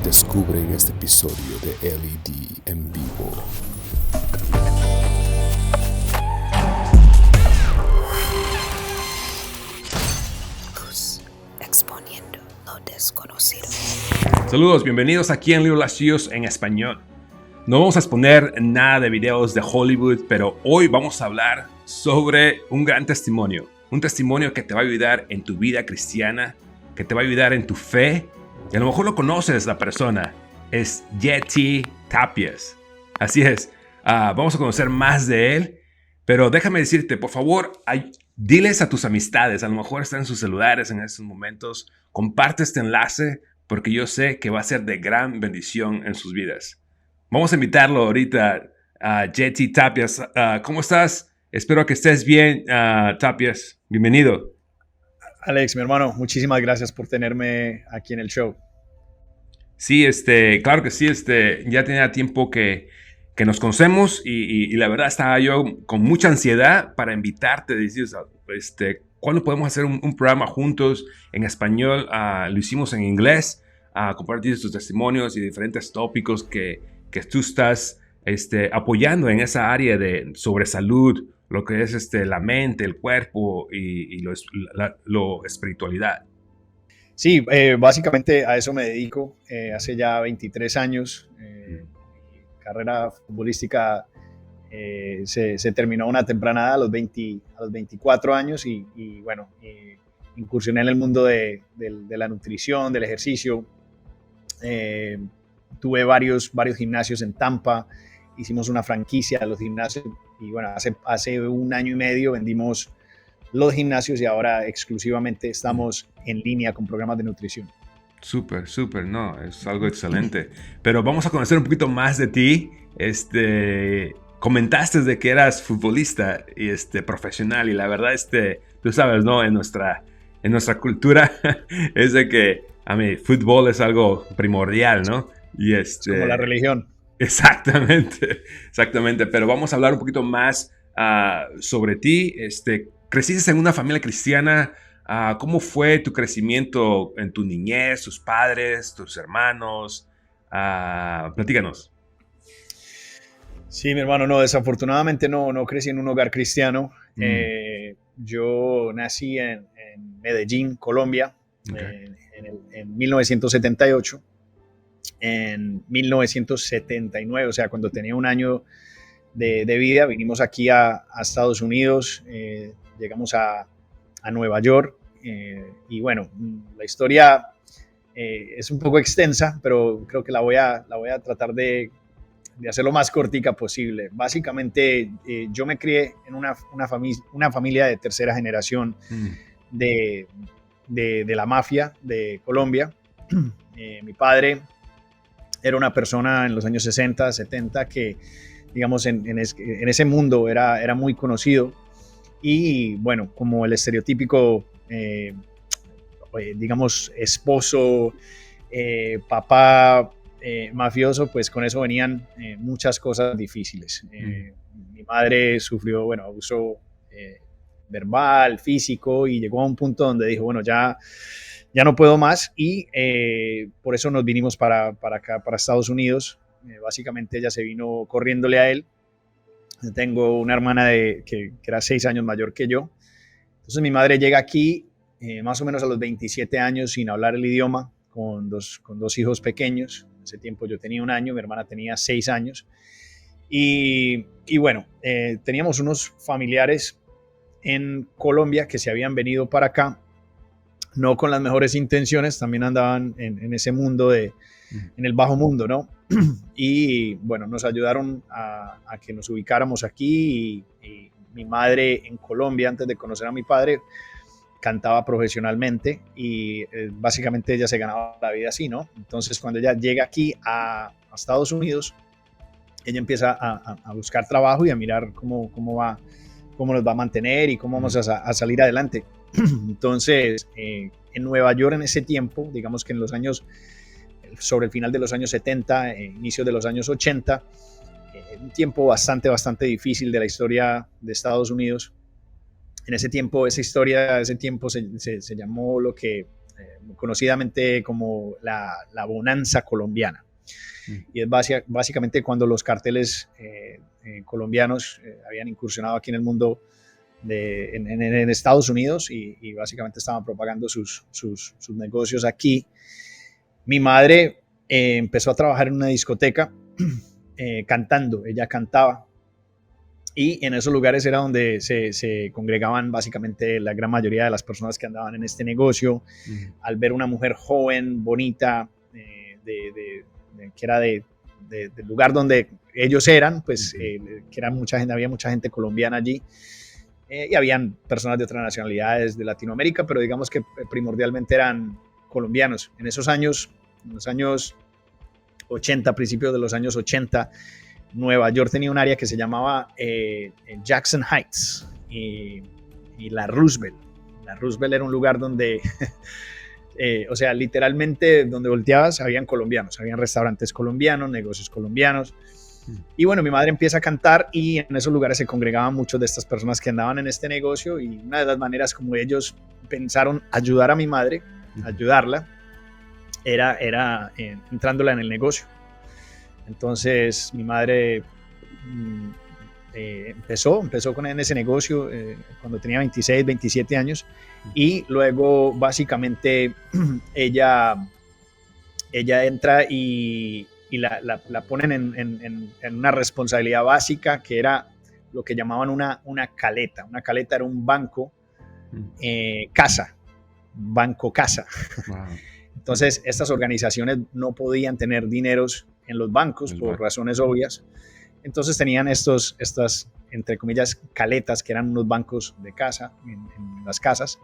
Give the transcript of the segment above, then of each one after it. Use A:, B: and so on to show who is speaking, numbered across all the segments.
A: Descubre en este episodio de LED en vivo.
B: Exponiendo lo desconocido.
C: Saludos, bienvenidos aquí en Little Latios en español. No vamos a exponer nada de videos de Hollywood, pero hoy vamos a hablar sobre un gran testimonio. Un testimonio que te va a ayudar en tu vida cristiana, que te va a ayudar en tu fe. Y a lo mejor lo conoces la persona. Es Yeti Tapias. Así es. Vamos a conocer más de él. Pero déjame decirte, por favor, diles a tus amistades. A lo mejor están en sus celulares en estos momentos. Comparte este enlace porque yo sé que va a ser de gran bendición en sus vidas. Vamos a invitarlo ahorita a Yeti Tapias. ¿Cómo estás? Espero que estés bien, Tapias. Bienvenido.
D: Alex, mi hermano, muchísimas gracias por tenerme aquí en el show.
C: Sí, claro que sí, ya tenía tiempo que nos conocemos y la verdad estaba yo con mucha ansiedad para invitarte, decir, ¿cuándo podemos hacer un programa juntos en español? Lo hicimos en inglés, compartir tus testimonios y diferentes tópicos que tú estás apoyando en esa área sobre salud, lo que es la mente, el cuerpo y lo espiritualidad.
D: Sí, básicamente a eso me dedico. Hace ya 23 años. Mi carrera futbolística se terminó a una temprana edad, a los 24 años y bueno, incursioné en el mundo de la nutrición, del ejercicio. Tuve varios gimnasios en Tampa. Hicimos una franquicia de los gimnasios y bueno, hace un año y medio vendimos los gimnasios y ahora exclusivamente estamos en línea con programas de nutrición.
C: Súper, no, es algo excelente. Pero vamos a conocer un poquito más de ti. Comentaste de que eras futbolista y profesional y la verdad, tú sabes, ¿no? En nuestra cultura es de que, fútbol es algo primordial, ¿no? Y
D: es como la religión.
C: Exactamente. Pero vamos a hablar un poquito más sobre ti. Creciste en una familia cristiana. ¿Cómo fue tu crecimiento en tu niñez, tus padres, tus hermanos? Platícanos.
D: Sí, mi hermano, no, desafortunadamente no crecí en un hogar cristiano. Yo nací en Medellín, Colombia, okay, en 1978. En 1979, o sea, cuando tenía un año de vida, vinimos aquí a Estados Unidos, llegamos a Nueva York y bueno, la historia es un poco extensa, pero creo que la voy a tratar de hacer lo más cortica posible. Básicamente, yo me crié en una familia de tercera generación de la mafia de Colombia. Mi padre era una persona en los años 60, 70 que, digamos, en ese mundo era muy conocido y, bueno, como el estereotípico, digamos, esposo, papá mafioso, pues con eso venían muchas cosas difíciles. Mi madre sufrió, bueno, abuso verbal, físico y llegó a un punto donde dijo, bueno, ya no puedo más y por eso nos vinimos para acá, para Estados Unidos. Básicamente ella se vino corriéndole a él. Tengo una hermana que era 6 años mayor que yo. Entonces mi madre llega aquí más o menos a los 27 años sin hablar el idioma, con dos hijos pequeños. En ese tiempo yo tenía 1 año, mi hermana tenía 6 años. Y bueno, teníamos unos familiares en Colombia que se habían venido para acá, no con las mejores intenciones, también andaban en ese mundo en el bajo mundo, ¿no? Y bueno, nos ayudaron a que nos ubicáramos aquí y mi madre en Colombia, antes de conocer a mi padre, cantaba profesionalmente y básicamente ella se ganaba la vida así, ¿no? Entonces cuando ella llega aquí a Estados Unidos, ella empieza a buscar trabajo y a mirar cómo nos va a mantener y cómo vamos a salir adelante. Entonces, en Nueva York en ese tiempo, digamos que sobre el final de los años 70, inicios de los años 80, un tiempo bastante difícil de la historia de Estados Unidos. En ese tiempo, ese tiempo se llamó lo que conocidamente como la bonanza colombiana. Y es básicamente cuando los carteles colombianos habían incursionado aquí en el mundo, en Estados Unidos, y básicamente estaban propagando sus negocios aquí. Mi madre empezó a trabajar en una discoteca cantando, ella cantaba, y en esos lugares era donde se congregaban básicamente la gran mayoría de las personas que andaban en este negocio. Al ver una mujer joven, bonita, que era del lugar donde ellos eran, pues que era mucha gente, había mucha gente colombiana allí, y habían personas de otras nacionalidades de Latinoamérica, pero digamos que primordialmente eran colombianos. En esos años, en los años 80, principios de los años 80, Nueva York tenía un área que se llamaba Jackson Heights y la Roosevelt. La Roosevelt era un lugar donde, o sea, literalmente donde volteabas habían colombianos, habían restaurantes colombianos, negocios colombianos. Y bueno, mi madre empieza a cantar y en esos lugares se congregaban muchas de estas personas que andaban en este negocio, y una de las maneras como ellos pensaron ayudar a mi madre, ayudarla, era entrándola en el negocio. Entonces mi madre empezó en ese negocio cuando tenía 26, 27 años, y luego básicamente ella entra y la ponen en una responsabilidad básica que era lo que llamaban una caleta. Una caleta era un banco casa, banco casa. Wow. Entonces estas organizaciones no podían tener dineros en los bancos por razones obvias. Entonces tenían estas, entre comillas, caletas, que eran unos bancos de casa, en las casas.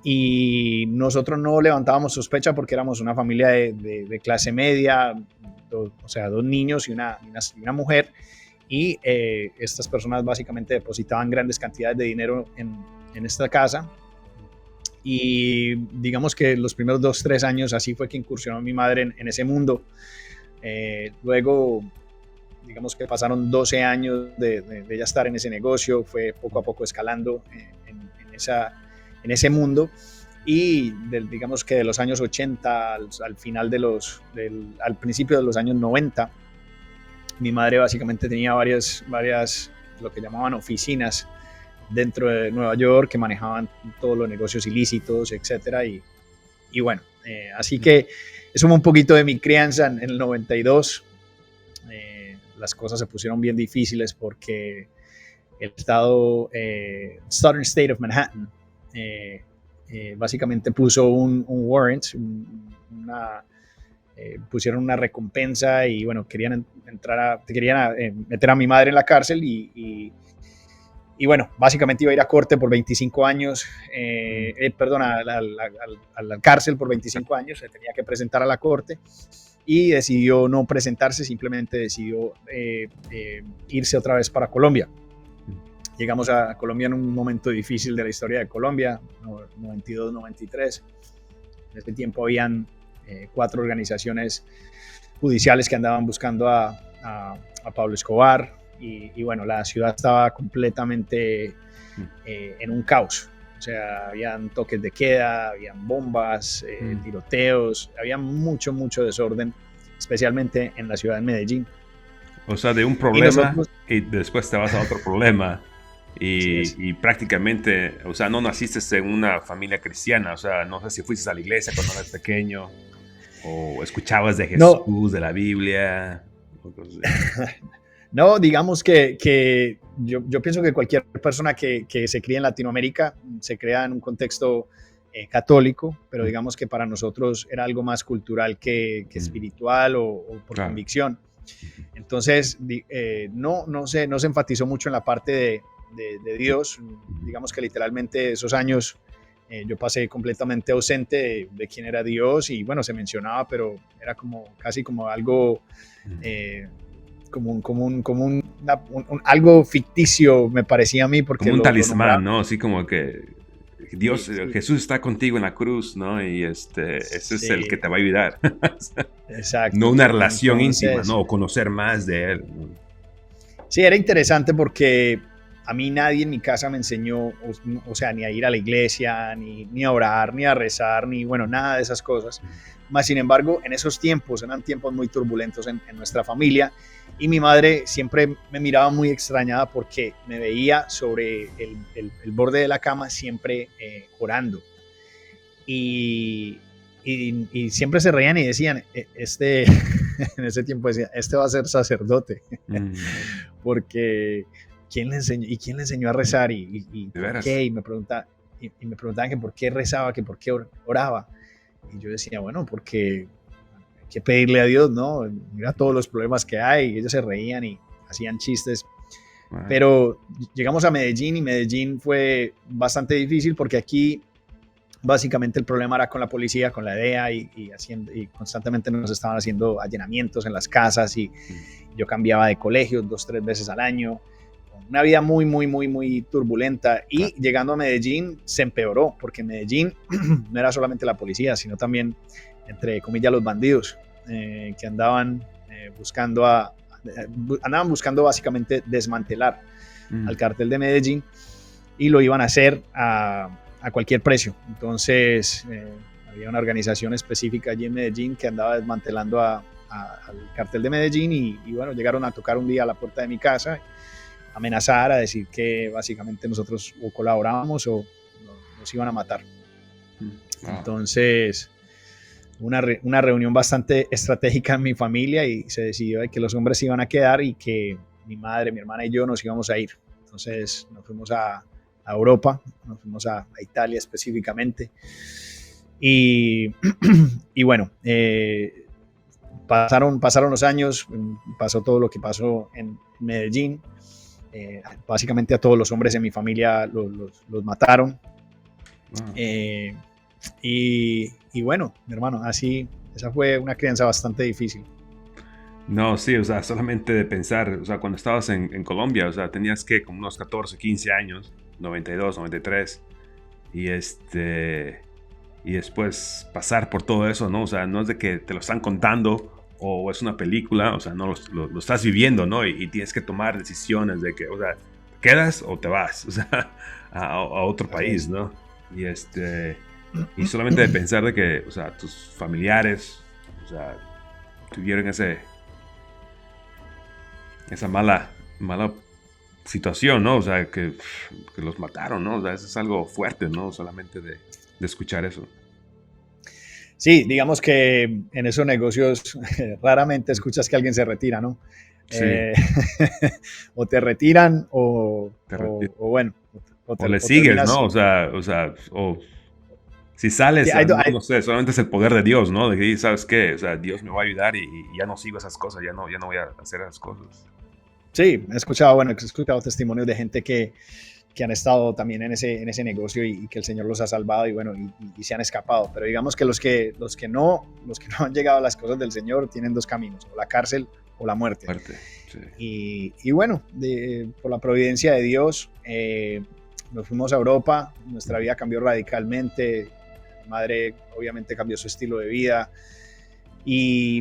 D: Y nosotros no levantábamos sospecha porque éramos una familia de clase media, o sea, 2 niños y una mujer. Y estas personas básicamente depositaban grandes cantidades de dinero en esta casa. Y digamos que los primeros 2-3 años así fue que incursionó mi madre en ese mundo. Luego, digamos que pasaron 12 años de ella estar en ese negocio, fue poco a poco escalando en ese mundo, y digamos que de los años 80 al final al principio de los años 90, mi madre básicamente tenía varias lo que llamaban oficinas dentro de Nueva York que manejaban todos los negocios ilícitos, etcétera, y bueno, así que eso fue un poquito de mi crianza. En el 92 las cosas se pusieron bien difíciles porque el Southern State of Manhattan básicamente puso un warrant, pusieron una recompensa, y bueno, querían meter a mi madre en la cárcel, y bueno, básicamente iba a ir a corte por 25 años, perdón, a la cárcel por 25 años, se tenía que presentar a la corte, y decidió no presentarse, simplemente decidió irse otra vez para Colombia. Llegamos a Colombia en un momento difícil de la historia de Colombia, 92-93. En ese tiempo habían 4 organizaciones judiciales que andaban buscando a Pablo Escobar, y bueno, la ciudad estaba completamente en un caos. O sea, habían toques de queda, habían bombas, tiroteos, había mucho desorden, especialmente en la ciudad de Medellín.
C: O sea, de un problema y después te vas a otro problema. Y prácticamente, o sea, no naciste en una familia cristiana, o sea, no sé si fuiste a la iglesia cuando eras pequeño, o escuchabas de Jesús, de la Biblia.
D: No, digamos que yo pienso que cualquier persona que se cría en Latinoamérica se crea en un contexto católico, pero digamos que para nosotros era algo más cultural que espiritual o por convicción. Entonces, no se enfatizó mucho en la parte de Dios. Digamos que literalmente esos años yo pasé completamente ausente de quién era Dios, y bueno, se mencionaba, pero era casi como algo algo ficticio, me parecía a mí, porque
C: como un talismán, ¿no? Así como que Dios, sí. Jesús está contigo en la cruz, ¿no? Y ese es el que te va a ayudar.
D: Exacto.
C: No una relación íntima, ¿no? O conocer más de él.
D: Sí, era interesante porque a mí nadie en mi casa me enseñó, o sea, ni a ir a la iglesia, ni a orar, ni a rezar, ni bueno, nada de esas cosas. Más sin embargo, en esos tiempos, eran tiempos muy turbulentos en nuestra familia, y mi madre siempre me miraba muy extrañada porque me veía sobre el borde de la cama siempre orando. Y siempre se reían y decían, en ese tiempo decían, este va a ser sacerdote, porque ¿quién le enseñó a rezar? ¿Y por qué? Y me preguntaban que por qué rezaba, que por qué oraba. Y yo decía, bueno, porque hay que pedirle a Dios, ¿no? Mira todos los problemas que hay. Y ellos se reían y hacían chistes. Wow. Pero llegamos a Medellín y Medellín fue bastante difícil porque aquí básicamente el problema era con la policía, con la DEA y constantemente nos estaban haciendo allanamientos en las casas y yo cambiaba de colegio 2-3 veces al año. Una vida muy, muy, muy, muy turbulenta y llegando a Medellín se empeoró porque en Medellín no era solamente la policía, sino también, entre comillas, los bandidos que andaban buscando básicamente desmantelar al cartel de Medellín y lo iban a hacer a cualquier precio. Entonces había una organización específica allí en Medellín que andaba desmantelando al cartel de Medellín y bueno, llegaron a tocar un día a la puerta de mi casa, amenazar, a decir que básicamente nosotros o colaborábamos o nos iban a matar. Entonces, una reunión bastante estratégica en mi familia y se decidió de que los hombres se iban a quedar y que mi madre, mi hermana y yo nos íbamos a ir. Entonces nos fuimos a Europa, nos fuimos a Italia específicamente y bueno, pasaron los años, pasó todo lo que pasó en Medellín. Básicamente a todos los hombres en mi familia los mataron. Wow. Y bueno, mi hermano, así, esa fue una crianza bastante difícil.
C: No, sí, o sea, solamente de pensar, o sea, cuando estabas en Colombia, o sea, tenías que como unos 14, 15 años, 92, 93, y después pasar por todo eso, ¿no? O sea, no es de que te lo están contando o es una película, o sea, no lo estás viviendo, ¿no? Y tienes que tomar decisiones de que, o sea, ¿te quedas o te vas? O sea, a otro país, ¿no? Y solamente de pensar de que, o sea, tus familiares, o sea, tuvieron esa mala situación, ¿no? O sea, que los mataron, ¿no? O sea, eso es algo fuerte, ¿no? Solamente de escuchar eso.
D: Sí, digamos que en esos negocios raramente escuchas que alguien se retira, ¿no? Sí. O te retiran o bueno.
C: O le sigues, terminas, ¿no? O sea, si sales, no sé, solamente es el poder de Dios, ¿no? De que, ¿sabes qué? O sea, Dios me va a ayudar y ya no sigo esas cosas, ya no voy a hacer esas cosas.
D: Sí, he escuchado testimonios de gente que han estado también en ese negocio y que el Señor los ha salvado y bueno, y se han escapado. Pero digamos que los que no han llegado a las cosas del Señor tienen dos caminos, o la cárcel o la muerte. Sí. Y bueno, por la providencia de Dios, nos fuimos a Europa, nuestra vida cambió radicalmente, mi madre obviamente cambió su estilo de vida,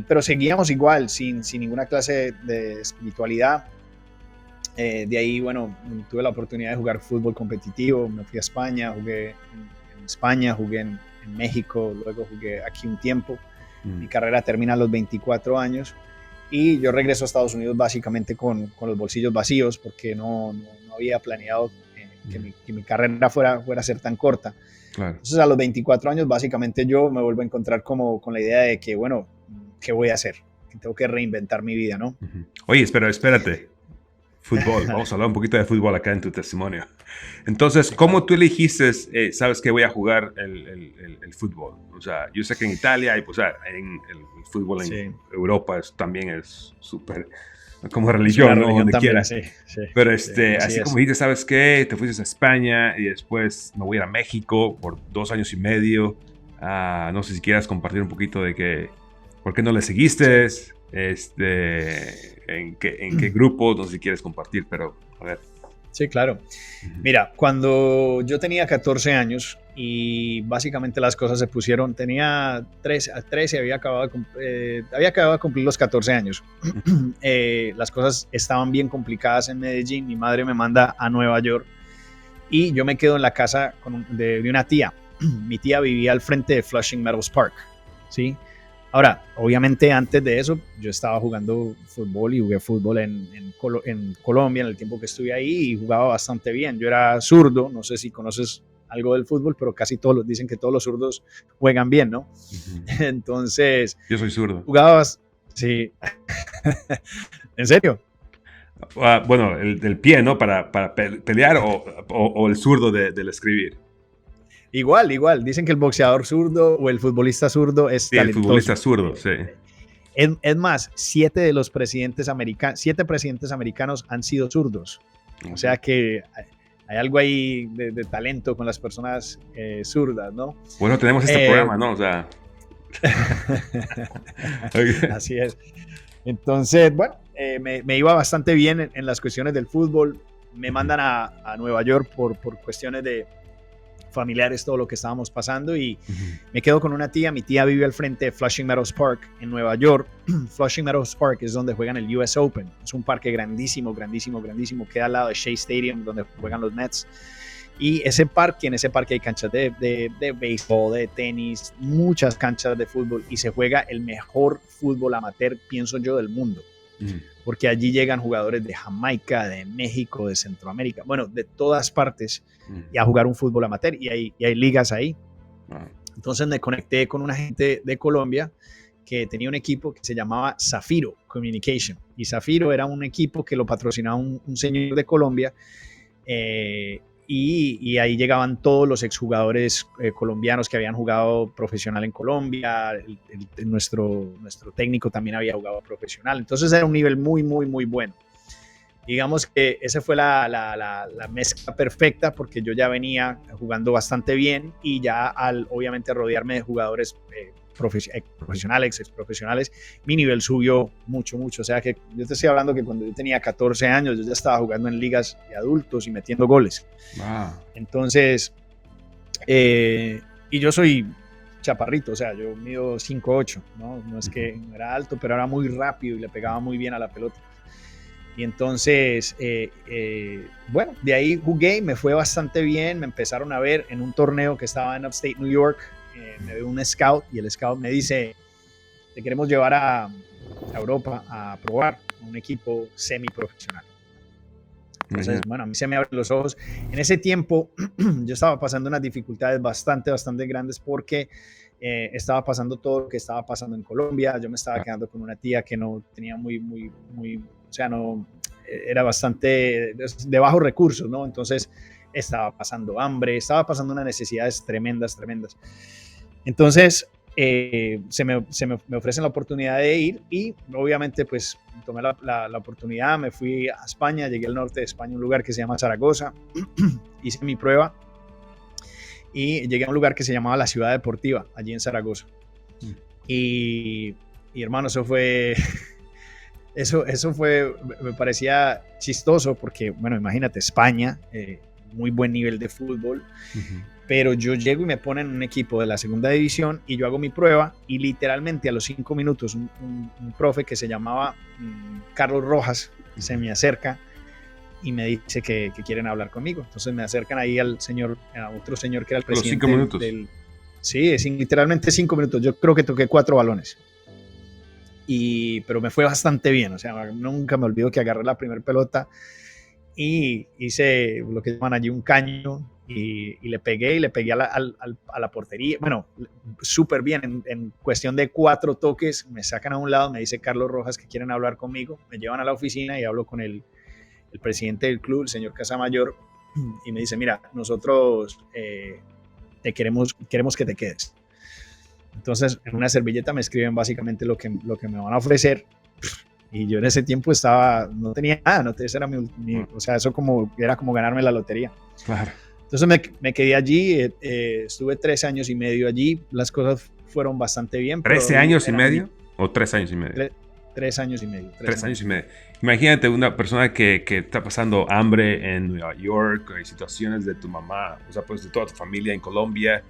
D: pero seguíamos igual, sin ninguna clase de espiritualidad. De ahí, bueno, tuve la oportunidad de jugar fútbol competitivo, me fui a España, jugué en España, jugué en México, luego jugué aquí un tiempo. Mi carrera termina a los 24 años y yo regreso a Estados Unidos básicamente con los bolsillos vacíos porque no había planeado que mi carrera fuera a ser tan corta. Claro. Entonces a los 24 años básicamente yo me vuelvo a encontrar como con la idea de que, bueno, ¿qué voy a hacer? Que tengo que reinventar mi vida, ¿no?
C: Oye, espérate. Fútbol, vamos a hablar un poquito de fútbol acá en tu testimonio. Entonces, ¿cómo tú elegiste, sabes que voy a jugar el fútbol? O sea, yo sé que en Italia, el fútbol en Europa también es súper como religión, ¿no? Donde quiera. Sí. Pero así como dijiste, ¿sabes qué? Te fuiste a España y después me voy a ir a México por 2 años y medio. No sé si quieras compartir un poquito de que, ¿por qué no le seguiste? ¿En qué grupo? No sé si quieres compartir, pero a ver.
D: Sí, claro. Mira, cuando yo tenía 14 años y básicamente las cosas se pusieron, tenía 13, había acabado de cumplir los 14 años. Las cosas estaban bien complicadas en Medellín, mi madre me manda a Nueva York y yo me quedo en la casa de una tía. Mi tía vivía al frente de Flushing Meadows Park, ¿sí? Ahora, obviamente antes de eso, yo estaba jugando fútbol y jugué fútbol en Colombia en el tiempo que estuve ahí y jugaba bastante bien. Yo era zurdo, no sé si conoces algo del fútbol, pero casi todos dicen que todos los zurdos juegan bien, ¿no?
C: Ujú.
D: Entonces,
C: Yo soy zurdo.
D: jugabas, sí. ¿En serio?
C: Bueno, del pie, ¿no? Para pelear o el zurdo del escribir.
D: Igual. Dicen que el boxeador zurdo o el futbolista zurdo es
C: Sí, el
D: talentoso.
C: futbolista zurdo, sí.
D: Es más, 7 presidentes americanos han sido zurdos. O sea que hay algo ahí de talento con las personas zurdas, ¿no?
C: Bueno, tenemos este programa, ¿no? O sea. Okay.
D: Así es. Entonces, bueno, me iba bastante bien en las cuestiones del fútbol. Me mandan a Nueva York por cuestiones de familiares, todo lo que estábamos pasando, y me quedo con una tía. Mi tía vive al frente de Flushing Meadows Park en Nueva York. Flushing Meadows Park es donde juegan el US Open. Es un parque grandísimo, queda al lado de Shea Stadium, donde juegan los Mets. Y en ese parque hay canchas de béisbol, de tenis, muchas canchas de fútbol, y se juega el mejor fútbol amateur, pienso yo, del mundo. Porque allí llegan jugadores de Jamaica, de México, de Centroamérica, bueno, de todas partes, y a jugar un fútbol amateur, y hay ligas ahí. Entonces me conecté con una gente de Colombia que tenía un equipo que se llamaba Zafiro Communication, y Zafiro era un equipo que lo patrocinaba un señor de Colombia, y ahí llegaban todos los exjugadores colombianos que habían jugado profesional en Colombia. Nuestro técnico también había jugado profesional, entonces era un nivel muy bueno. Digamos que esa fue la mezcla perfecta, porque yo ya venía jugando bastante bien, y ya obviamente rodearme de jugadores profesionales, exprofesionales, mi nivel subió mucho. O sea que yo te estoy hablando que cuando yo tenía 14 años, yo ya estaba jugando en ligas de adultos y metiendo goles. Entonces, y yo soy chaparrito, o sea, yo mido 5'8", no es que no era alto, pero era muy rápido y le pegaba muy bien a la pelota. Y entonces, bueno, de ahí jugué, me fue bastante bien, me empezaron a ver en un torneo que estaba en Upstate New York. Me ve un scout, y el scout me dice: te queremos llevar a Europa a probar un equipo semiprofesional. Entonces, bueno, a mí se me abren los ojos. En ese tiempo yo estaba pasando unas dificultades bastante grandes, porque estaba pasando todo lo que estaba pasando en Colombia. Yo me estaba quedando con una tía que no tenía o sea, no, era bastante de bajos recursos, ¿no? Entonces estaba pasando hambre, estaba pasando unas necesidades tremendas. Entonces se me ofrecen la oportunidad de ir, y obviamente pues tomé la oportunidad, me fui a España, llegué al norte de España, un lugar que se llama Zaragoza. Hice mi prueba y llegué a un lugar que se llamaba La Ciudad Deportiva, allí en Zaragoza. Y hermano, eso fue... me parecía chistoso, porque, bueno, imagínate, España, muy buen nivel de fútbol, pero yo llego y me ponen en un equipo de la segunda división, y yo hago mi prueba, y literalmente a los 5 minutos un profe que se llamaba Carlos Rojas se me acerca y me dice que quieren hablar conmigo. Entonces me acercan ahí a otro señor que era el presidente.
C: Los 5 minutos.
D: Sí, literalmente 5 minutos. Yo creo que toqué 4 balones. Pero me fue bastante bien, o sea, nunca me olvido que agarré la primera pelota y hice lo que llaman allí un caño, y le pegué a la portería. Bueno, súper bien, en cuestión de 4 toques me sacan a un lado, me dice Carlos Rojas que quieren hablar conmigo, me llevan a la oficina y hablo con el presidente del club, el señor Casamayor, y me dice: mira, nosotros queremos que te quedes. Entonces, en una servilleta me escriben básicamente lo que me van a ofrecer, y yo en ese tiempo no tenía nada, ese era o sea, eso era como ganarme la lotería.
C: Claro.
D: Entonces me quedé allí, estuve 3 años y medio allí, las cosas fueron bastante bien.
C: ¿13 años y medio o 3 años y medio?
D: 3 años y medio.
C: 3 años y medio. Imagínate una persona que está pasando hambre en Nueva York, hay situaciones de tu mamá, o sea, pues de toda tu familia en Colombia,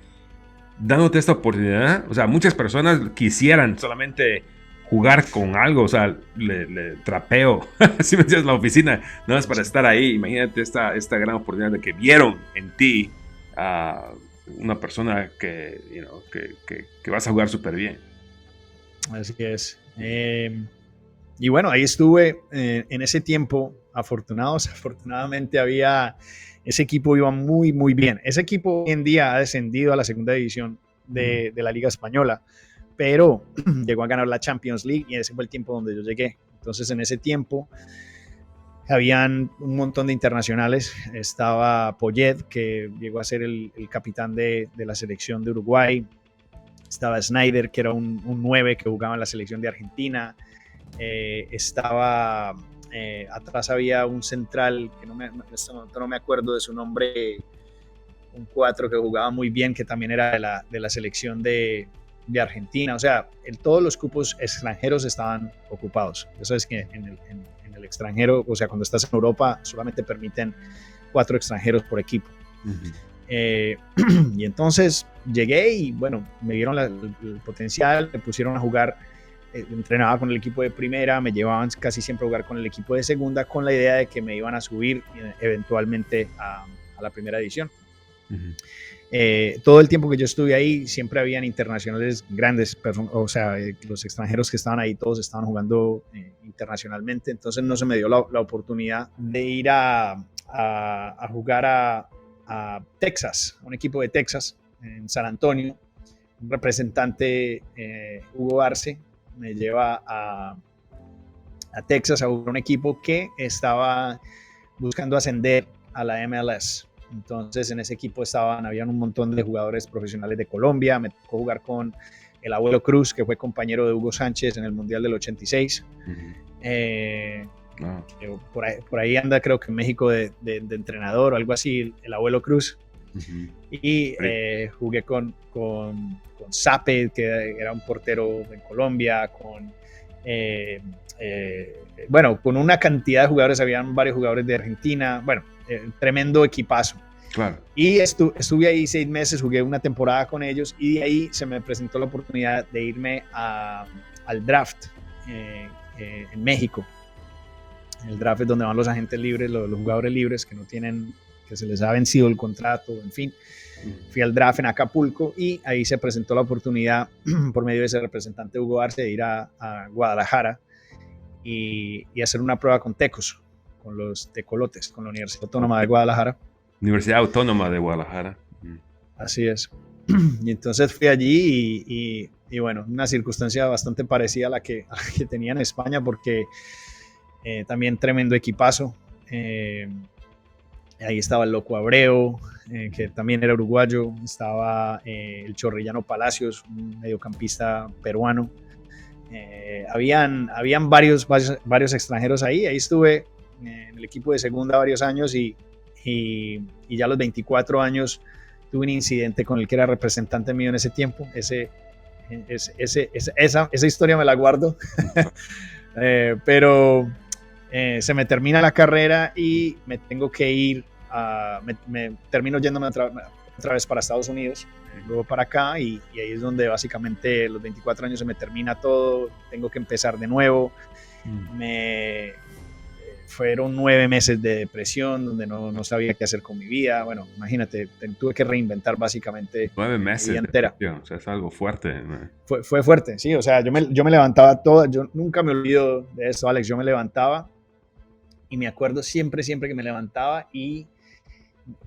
C: dándote esta oportunidad. O sea, muchas personas quisieran solamente jugar con algo, o sea, le trapeo, si me entiendes, la oficina, nada más para estar ahí. Imagínate esta gran oportunidad de que vieron en ti a una persona que, que vas a jugar súper bien.
D: Así es. Y bueno, ahí estuve en ese tiempo. Afortunadamente ese equipo iba muy, muy bien. Ese equipo hoy en día ha descendido a la segunda división de la Liga Española, pero llegó a ganar la Champions League y ese fue el tiempo donde yo llegué. Entonces, en ese tiempo habían un montón de internacionales. Estaba Poyet, que llegó a ser el capitán de la selección de Uruguay. Estaba Snyder, que era un 9 que jugaba en la selección de Argentina. Atrás había un central, que en este momento no me acuerdo de su nombre, un 4 que jugaba muy bien, que también era de la selección de Argentina. O sea, todos los cupos extranjeros estaban ocupados. Eso es que en el extranjero, o sea, cuando estás en Europa, solamente permiten 4 extranjeros por equipo. Y entonces llegué y bueno, me dieron el potencial, me pusieron a jugar, entrenaba con el equipo de primera, me llevaban casi siempre a jugar con el equipo de segunda, con la idea de que me iban a subir eventualmente a la primera división. Todo el tiempo que yo estuve ahí siempre habían internacionales grandes, o sea, los extranjeros que estaban ahí todos estaban jugando internacionalmente, entonces no se me dio la oportunidad de ir a jugar a Texas, un equipo de Texas en San Antonio. Un representante, Hugo Arce, me lleva a Texas a jugar un equipo que estaba buscando ascender a la MLS. Entonces en ese equipo habían un montón de jugadores profesionales de Colombia. Me tocó jugar con el Abuelo Cruz, que fue compañero de Hugo Sánchez en el Mundial del 86. Wow. Por ahí anda, creo que en México de entrenador o algo así, el Abuelo Cruz. Y jugué con Sape, que era un portero en Colombia, bueno, con una cantidad de jugadores, habían varios jugadores de Argentina, bueno, tremendo equipazo.
C: Claro.
D: Y estuve ahí 6 meses, jugué una temporada con ellos y de ahí se me presentó la oportunidad de irme al draft en México. El draft es donde van los agentes libres, los jugadores libres que se les ha vencido el contrato, en fin. Fui al draft en Acapulco y ahí se presentó la oportunidad por medio de ese representante Hugo Arce de ir a Guadalajara y hacer una prueba con Tecos, con los tecolotes, con la Universidad Autónoma de Guadalajara.
C: Universidad Autónoma de Guadalajara.
D: Así es. Y entonces fui allí y bueno, una circunstancia bastante parecida a la que tenía en España, porque también tremendo equipazo. Ahí estaba el Loco Abreu, que también era uruguayo. Estaba el Chorrillano Palacios, un mediocampista peruano. Habían varios extranjeros ahí. Ahí estuve en el equipo de segunda varios años y ya a los 24 años tuve un incidente con el que era representante mío en ese tiempo. Esa historia me la guardo. Pero se me termina la carrera y me tengo que ir, me termino yéndome otra vez para Estados Unidos, luego para acá y ahí es donde básicamente los 24 años se me termina todo, tengo que empezar de nuevo. Fueron 9 meses de depresión donde no sabía qué hacer con mi vida. Bueno, imagínate, tuve que reinventar básicamente
C: 9 meses
D: mi vida entera.
C: O sea, es algo fuerte, ¿no?
D: Fue fuerte, sí. O sea, yo me levantaba yo nunca me olvido de eso, Alex. Yo me levantaba y me acuerdo siempre que me levantaba y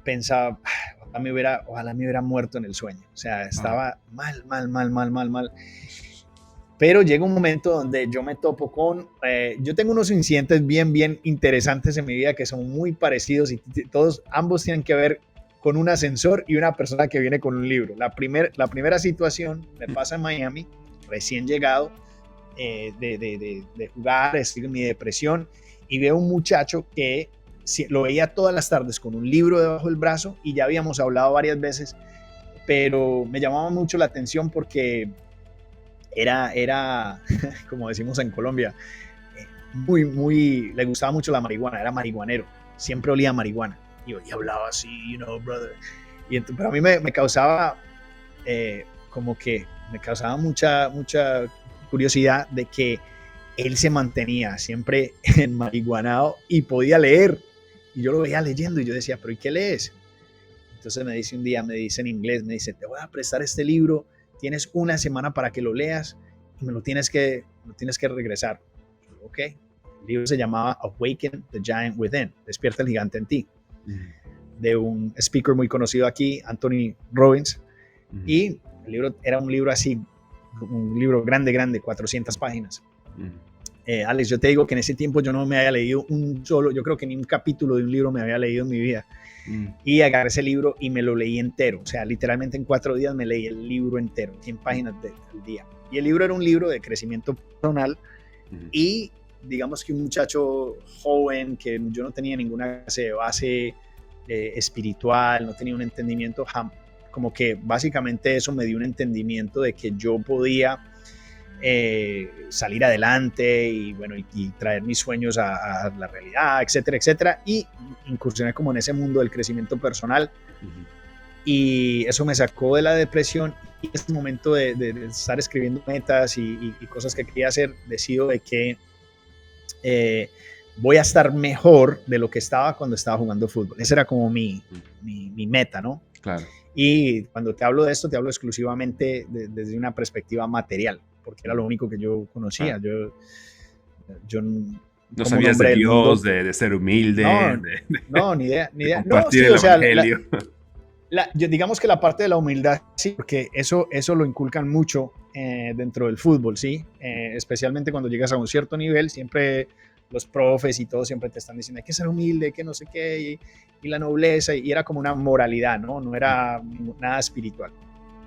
D: pensaba, ojalá me hubiera muerto en el sueño. O sea, estaba mal. Pero llega un momento donde yo me topo con... yo tengo unos incidentes bien interesantes en mi vida que son muy parecidos y ambos tienen que ver con un ascensor y una persona que viene con un libro. La primera situación me pasa en Miami, recién llegado de jugar, estoy en mi depresión y veo un muchacho que lo veía todas las tardes con un libro debajo del brazo y ya habíamos hablado varias veces, pero me llamaba mucho la atención porque era como decimos en Colombia, le gustaba mucho la marihuana, era marihuanero, siempre olía a marihuana y hablaba así, brother. Y pero a mí me causaba como que me causaba mucha curiosidad de que él se mantenía siempre enmarihuanado y podía leer. Y yo lo veía leyendo y yo decía, ¿pero y qué lees? Entonces me dice un día, me dice en inglés, me dice, te voy a prestar este libro, tienes una semana para que lo leas y me lo tienes que regresar. Yo, ok. El libro se llamaba Awaken the Giant Within, Despierta el gigante en ti, de un speaker muy conocido aquí, Anthony Robbins. Y el libro era un libro así, un libro grande, 400 páginas. Alex, yo te digo que en ese tiempo yo no me había leído yo creo que ni un capítulo de un libro me había leído en mi vida. Y agarré ese libro y me lo leí entero. O sea, literalmente en 4 días me leí el libro entero, 100 páginas al día. Y el libro era un libro de crecimiento personal y digamos que un muchacho joven que yo no tenía ninguna base espiritual, no tenía un entendimiento, como que básicamente eso me dio un entendimiento de que yo podía salir adelante y bueno, y traer mis sueños a la realidad, etcétera, etcétera, y incursioné como en ese mundo del crecimiento personal. Y eso me sacó de la depresión. Y en este momento de estar escribiendo metas y cosas que quería hacer, decido de que voy a estar mejor de lo que estaba cuando estaba jugando fútbol. Esa era como mi meta, ¿no?
C: Claro.
D: Y cuando te hablo de esto, te hablo exclusivamente desde una perspectiva material, porque era lo único que yo conocía. Claro. Yo
C: no sabías de Dios, de ser humilde.
D: No, ni idea.
C: Compartir el evangelio.
D: Digamos que la parte de la humildad, sí, porque eso lo inculcan mucho dentro del fútbol, ¿sí? Especialmente cuando llegas a un cierto nivel, siempre los profes y todos siempre te están diciendo hay que ser humilde, que no sé qué, y la nobleza, y era como una moralidad, no era nada espiritual.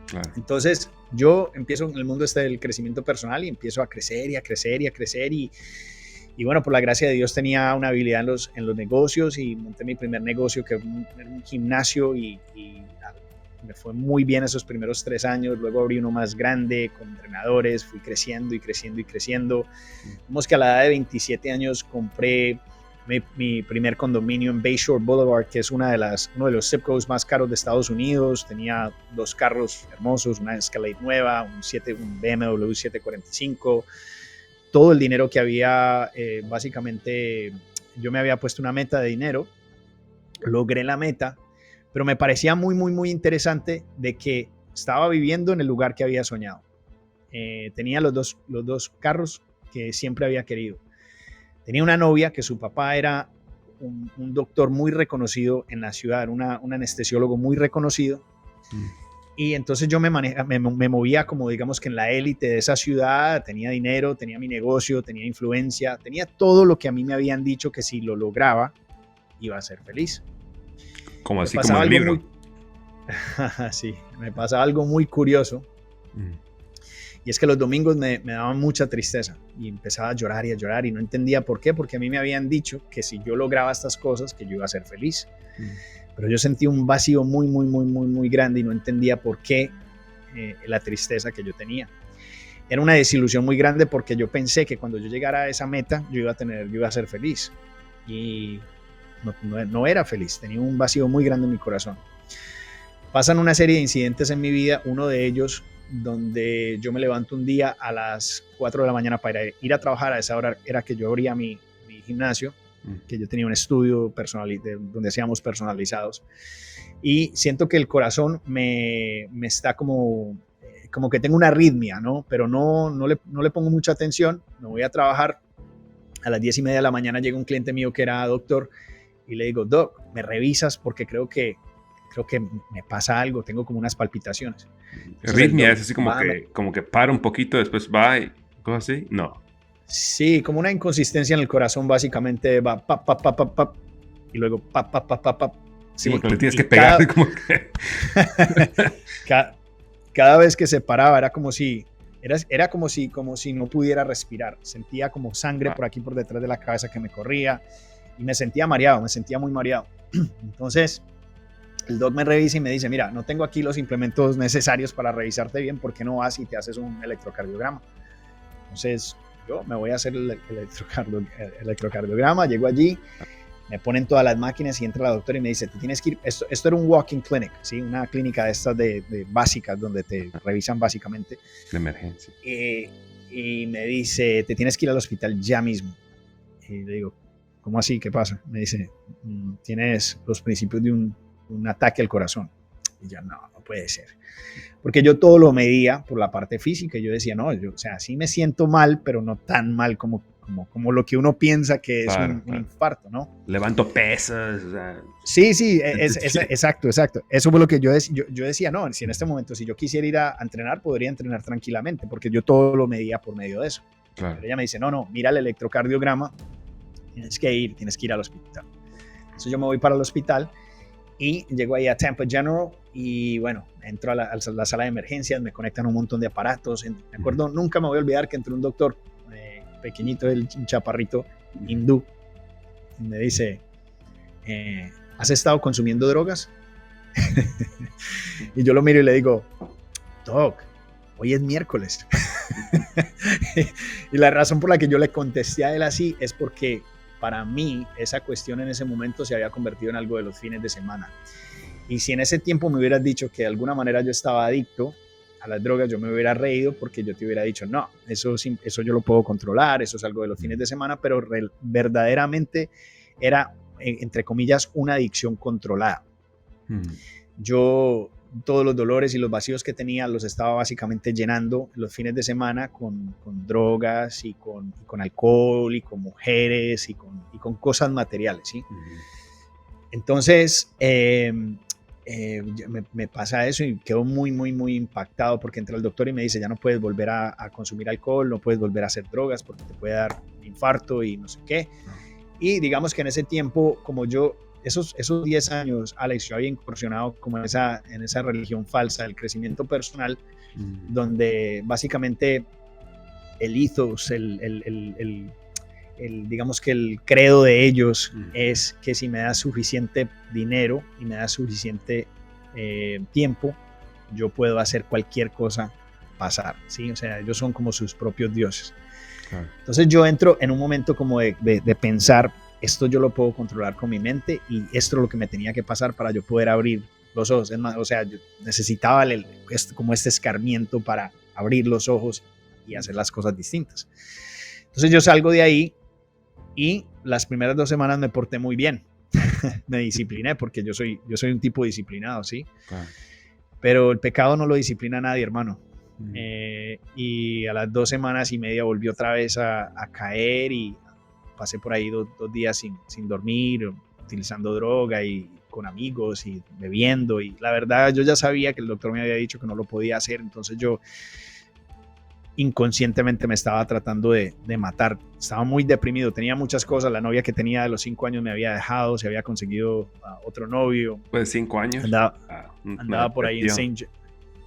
D: Claro. Entonces yo empiezo en el mundo del crecimiento personal y empiezo a crecer y bueno, por la gracia de Dios tenía una habilidad en los negocios y monté mi primer negocio, que era un gimnasio, y me fue muy bien esos primeros 3 años. Luego abrí uno más grande con entrenadores, fui creciendo. Vemos que a la edad de 27 años compré mi primer condominio en Bayshore Boulevard, que es uno de los zip codes más caros de Estados Unidos. Tenía 2 carros hermosos, una Escalade nueva, un BMW 745. Todo el dinero que había, básicamente yo me había puesto una meta de dinero, logré la meta, pero me parecía muy interesante de que estaba viviendo en el lugar que había soñado. Tenía los dos carros que siempre había querido. Tenía una novia que su papá era un doctor muy reconocido en la ciudad, era un anestesiólogo muy reconocido. Y entonces yo me movía como digamos que en la élite de esa ciudad, tenía dinero, tenía mi negocio, tenía influencia, tenía todo lo que a mí me habían dicho que si lo lograba iba a ser feliz.
C: Como así como el libro.
D: Sí, me pasaba algo muy curioso. Y es que los domingos me daban mucha tristeza y empezaba a llorar y no entendía por qué, porque a mí me habían dicho que si yo lograba estas cosas que yo iba a ser feliz. Pero yo sentí un vacío muy grande y no entendía por qué la tristeza que yo tenía. Era una desilusión muy grande porque yo pensé que cuando yo llegara a esa meta yo iba a ser feliz y no era feliz, tenía un vacío muy grande en mi corazón. Pasan una serie de incidentes en mi vida, uno de ellos donde yo me levanto un día a las 4 de la mañana para ir a trabajar. A esa hora era que yo abría mi gimnasio, que yo tenía un estudio donde hacíamos personalizados, y siento que el corazón me está como que tengo una arritmia, ¿no? Pero no le pongo mucha atención, me voy a trabajar. A las 10:30 de la mañana llega un cliente mío que era doctor y le digo, Doc, ¿me revisas? Porque creo que me pasa algo, tengo como unas palpitaciones.
C: Arritmia es así como que para un poquito, después va y cosas así, no.
D: Sí, como una inconsistencia en el corazón, básicamente va pap, pap, pap, pap, pap, y luego pap, pap, pap, pap, pap.
C: Sí, porque le tienes que pegar. Como que...
D: cada vez que se paraba era como si no pudiera respirar. Sentía como sangre por aquí, por detrás de la cabeza que me corría y me sentía mareado, me sentía muy mareado. Entonces El doc me revisa y me dice, mira, no tengo aquí los implementos necesarios para revisarte bien, ¿por qué no vas y te haces un electrocardiograma? Entonces yo me voy a hacer el electrocardiograma, llego allí, me ponen todas las máquinas y entra la doctora y me dice, te tienes que ir, esto era un walk-in clinic, ¿sí? Una clínica de estas de básicas donde te revisan básicamente.
C: De emergencia.
D: Y me dice, te tienes que ir al hospital ya mismo. Y le digo, ¿cómo así? ¿Qué pasa? Me dice, tienes los principios de un ataque al corazón. Y yo, no puede ser. Porque yo todo lo medía por la parte física. Y yo decía, no, o sea, sí me siento mal, pero no tan mal como lo que uno piensa que es un infarto, ¿no?
C: Levanto pesas. O sea.
D: Sí, exacto. Eso fue lo que yo decía, no, si en este momento, si yo quisiera ir a entrenar, podría entrenar tranquilamente, porque yo todo lo medía por medio de eso.
C: Claro.
D: Pero ella me dice, no, mira el electrocardiograma, tienes que ir al hospital. Entonces yo me voy para el hospital y llego ahí a Tampa General y bueno, entro a la sala de emergencias, me conectan un montón de aparatos. Me acuerdo, nunca me voy a olvidar que entró un doctor pequeñito, un chaparrito hindú, y me dice, ¿has estado consumiendo drogas? Y yo lo miro y le digo, Doc, hoy es miércoles. Y la razón por la que yo le contesté a él así es porque para mí esa cuestión en ese momento se había convertido en algo de los fines de semana. Y si en ese tiempo me hubieras dicho que de alguna manera yo estaba adicto a las drogas, yo me hubiera reído porque yo te hubiera dicho, no, eso yo lo puedo controlar, eso es algo de los fines de semana, pero verdaderamente era, entre comillas, una adicción controlada. Yo todos los dolores y los vacíos que tenía los estaba básicamente llenando los fines de semana con drogas y con alcohol y con mujeres y con cosas materiales, ¿sí? Entonces me pasa eso y quedo muy, muy, muy impactado porque entra el doctor y me dice, ya no puedes volver a consumir alcohol, no puedes volver a hacer drogas porque te puede dar infarto y no sé qué. Y digamos que en ese tiempo, como yo, esos 10 años, Alex, yo había incursionado como en esa religión falsa del crecimiento personal, donde básicamente el ethos, digamos que el credo de ellos es que si me das suficiente dinero y me das suficiente tiempo, yo puedo hacer cualquier cosa pasar, ¿sí? O sea, ellos son como sus propios dioses. Claro. Entonces yo entro en un momento como de pensar, esto yo lo puedo controlar con mi mente y esto es lo que me tenía que pasar para yo poder abrir los ojos. Es más, o sea, yo necesitaba como este escarmiento para abrir los ojos y hacer las cosas distintas. Entonces yo salgo de ahí y las primeras 2 semanas me porté muy bien. Me discipliné porque yo soy un tipo disciplinado, ¿sí? Claro. Pero el pecado no lo disciplina a nadie, hermano. Y a las 2 semanas y media volví otra vez a caer y pasé por ahí 2 días sin dormir, utilizando droga y con amigos y bebiendo. Y la verdad yo ya sabía que el doctor me había dicho que no lo podía hacer, entonces yo inconscientemente me estaba tratando de matar. Estaba muy deprimido, tenía muchas cosas. La novia que tenía de los 5 años me había dejado, se había conseguido otro novio.
C: Pues 5 años.
D: Andaba por ahí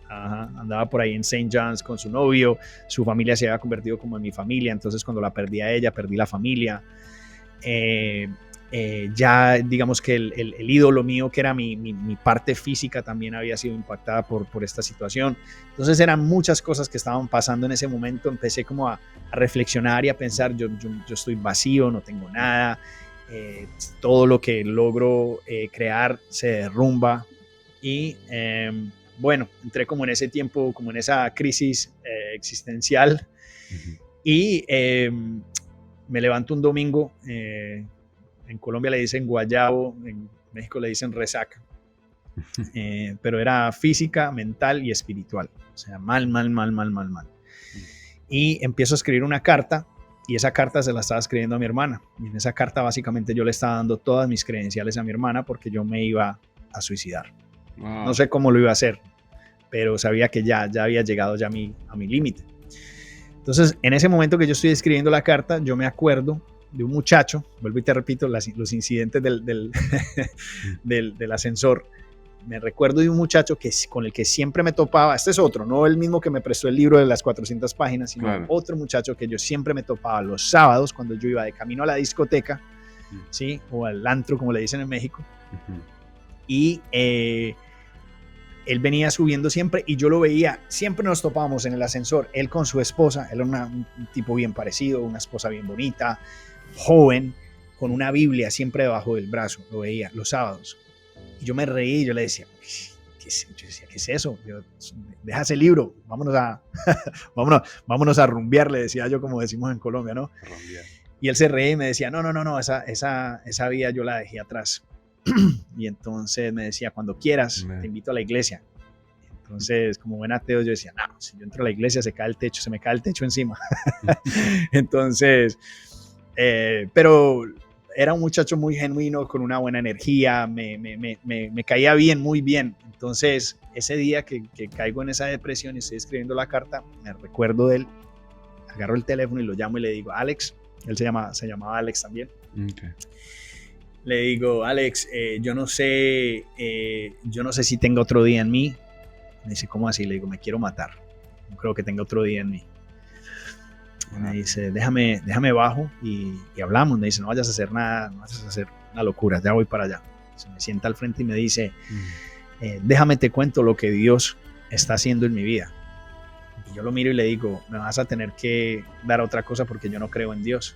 D: andaba por ahí en St. John's con su novio. Su familia se había convertido como en mi familia, entonces cuando la perdí a ella, perdí la familia. Ya digamos que el ídolo mío, que era mi parte física, también había sido impactada por esta situación. Entonces eran muchas cosas que estaban pasando en ese momento. Empecé como a reflexionar y a pensar, yo estoy vacío, no tengo nada, todo lo que logro crear se derrumba. Y bueno, entré como en ese tiempo, como en esa crisis existencial. Y me levanto un domingo, en Colombia le dicen guayabo, en México le dicen resaca, pero era física, mental y espiritual, o sea, mal. Y empiezo a escribir una carta, y esa carta se la estaba escribiendo a mi hermana, y en esa carta básicamente yo le estaba dando todas mis credenciales a mi hermana porque yo me iba a suicidar. Wow. No sé cómo lo iba a hacer, pero sabía que ya había llegado ya a mi límite. Entonces, en ese momento que yo estoy escribiendo la carta, yo me acuerdo de un muchacho, vuelvo y te repito, los incidentes del ascensor. Me recuerdo de un muchacho con el que siempre me topaba. Este es otro, no el mismo que me prestó el libro de las 400 páginas, sino claro, otro muchacho que yo siempre me topaba los sábados cuando yo iba de camino a la discoteca, ¿sí? O al antro, como le dicen en México. y él venía subiendo siempre y yo lo veía, siempre nos topábamos en el ascensor, él con su esposa, él era un tipo bien parecido, una esposa bien bonita, joven, con una Biblia siempre debajo del brazo, lo veía los sábados. Y yo me reí y yo le decía, ¿qué es eso? Deja ese libro, vámonos a rumbear, le decía yo, como decimos en Colombia, ¿no?
C: Rumbear.
D: Y él se reía y me decía, no, esa vida yo la dejé atrás. Y entonces me decía, cuando quieras, te invito a la iglesia. Entonces, como buen ateo, yo decía, no, si yo entro a la iglesia se me cae el techo encima. Entonces, pero era un muchacho muy genuino, con una buena energía, me caía bien, muy bien. Entonces, ese día que caigo en esa depresión y estoy escribiendo la carta, me recuerdo de él, agarro el teléfono y lo llamo y le digo, Alex, él se llamaba Alex también.
C: Okay.
D: Le digo, Alex, yo no sé si tenga otro día en mí. Me dice, ¿cómo así? Le digo, me quiero matar. No creo que tenga otro día en mí. Me dice, déjame bajo y hablamos. Me dice, no vayas a hacer nada, no vayas a hacer una locura, ya voy para allá. Se me sienta al frente y me dice, déjame te cuento lo que Dios está haciendo en mi vida. Y yo lo miro y le digo, me vas a tener que dar otra cosa porque yo no creo en Dios.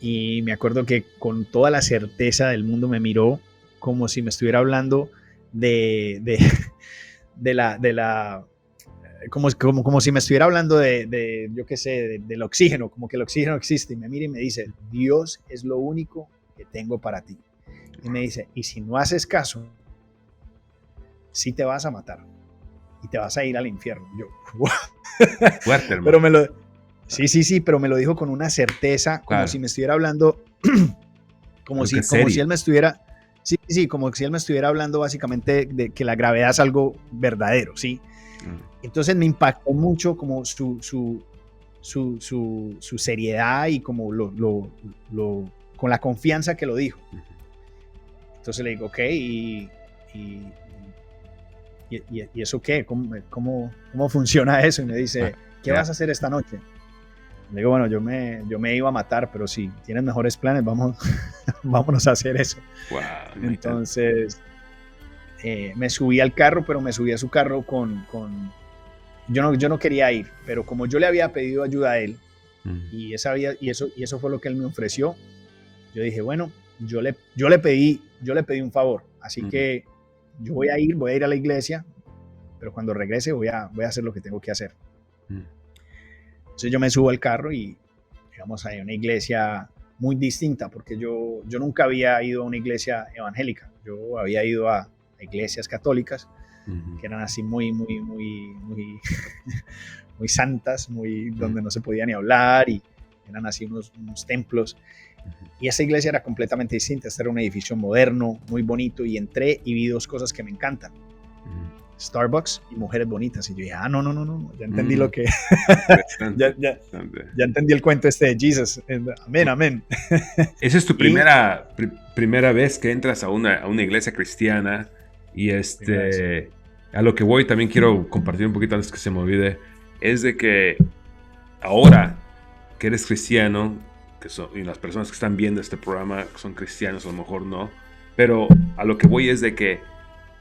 D: Y me acuerdo que con toda la certeza del mundo me miró como si me estuviera hablando como si me estuviera hablando yo qué sé, del oxígeno, como que el oxígeno existe. Y me mira y me dice, Dios es lo único que tengo para ti. Y me dice, y si no haces caso, sí te vas a matar y te vas a ir al infierno. Yo, wow.
C: Fuerte, hermano.
D: Pero Sí, pero me lo dijo con una certeza, como si me estuviera hablando, como si él me estuviera, como si él me estuviera hablando básicamente de que la gravedad es algo verdadero, ¿sí? Entonces me impactó mucho como su seriedad y como con la confianza que lo dijo. Entonces le digo, ok, ¿y eso qué? ¿Cómo funciona eso? Y me dice, ¿qué vas a hacer esta noche? Le digo, bueno, yo me iba a matar, pero si tienes mejores planes, vámonos a hacer eso.
C: Wow,
D: entonces, me subí al carro, pero me subí a su carro yo no quería ir, pero como yo le había pedido ayuda a él, y eso fue lo que él me ofreció, yo dije, bueno, yo le pedí un favor, así que yo voy a ir a la iglesia, pero cuando regrese voy a hacer lo que tengo que hacer. Entonces yo me subo al carro y digamos hay una iglesia muy distinta porque yo nunca había ido a una iglesia evangélica. Yo había ido a iglesias católicas que eran así muy santas, donde no se podía ni hablar y eran así unos templos. Y esa iglesia era completamente distinta. Este era un edificio moderno, muy bonito, y entré y vi dos cosas que me encantan. Starbucks y mujeres bonitas. Y yo dije, no, ya entendí lo que... ya entendí el cuento de Jesus. Amén.
C: Esa es tu primera vez que entras a una iglesia cristiana y a lo que voy también quiero compartir un poquito antes que se me olvide, es de que ahora que eres cristiano, y las personas que están viendo este programa son cristianos, a lo mejor no, pero a lo que voy es de que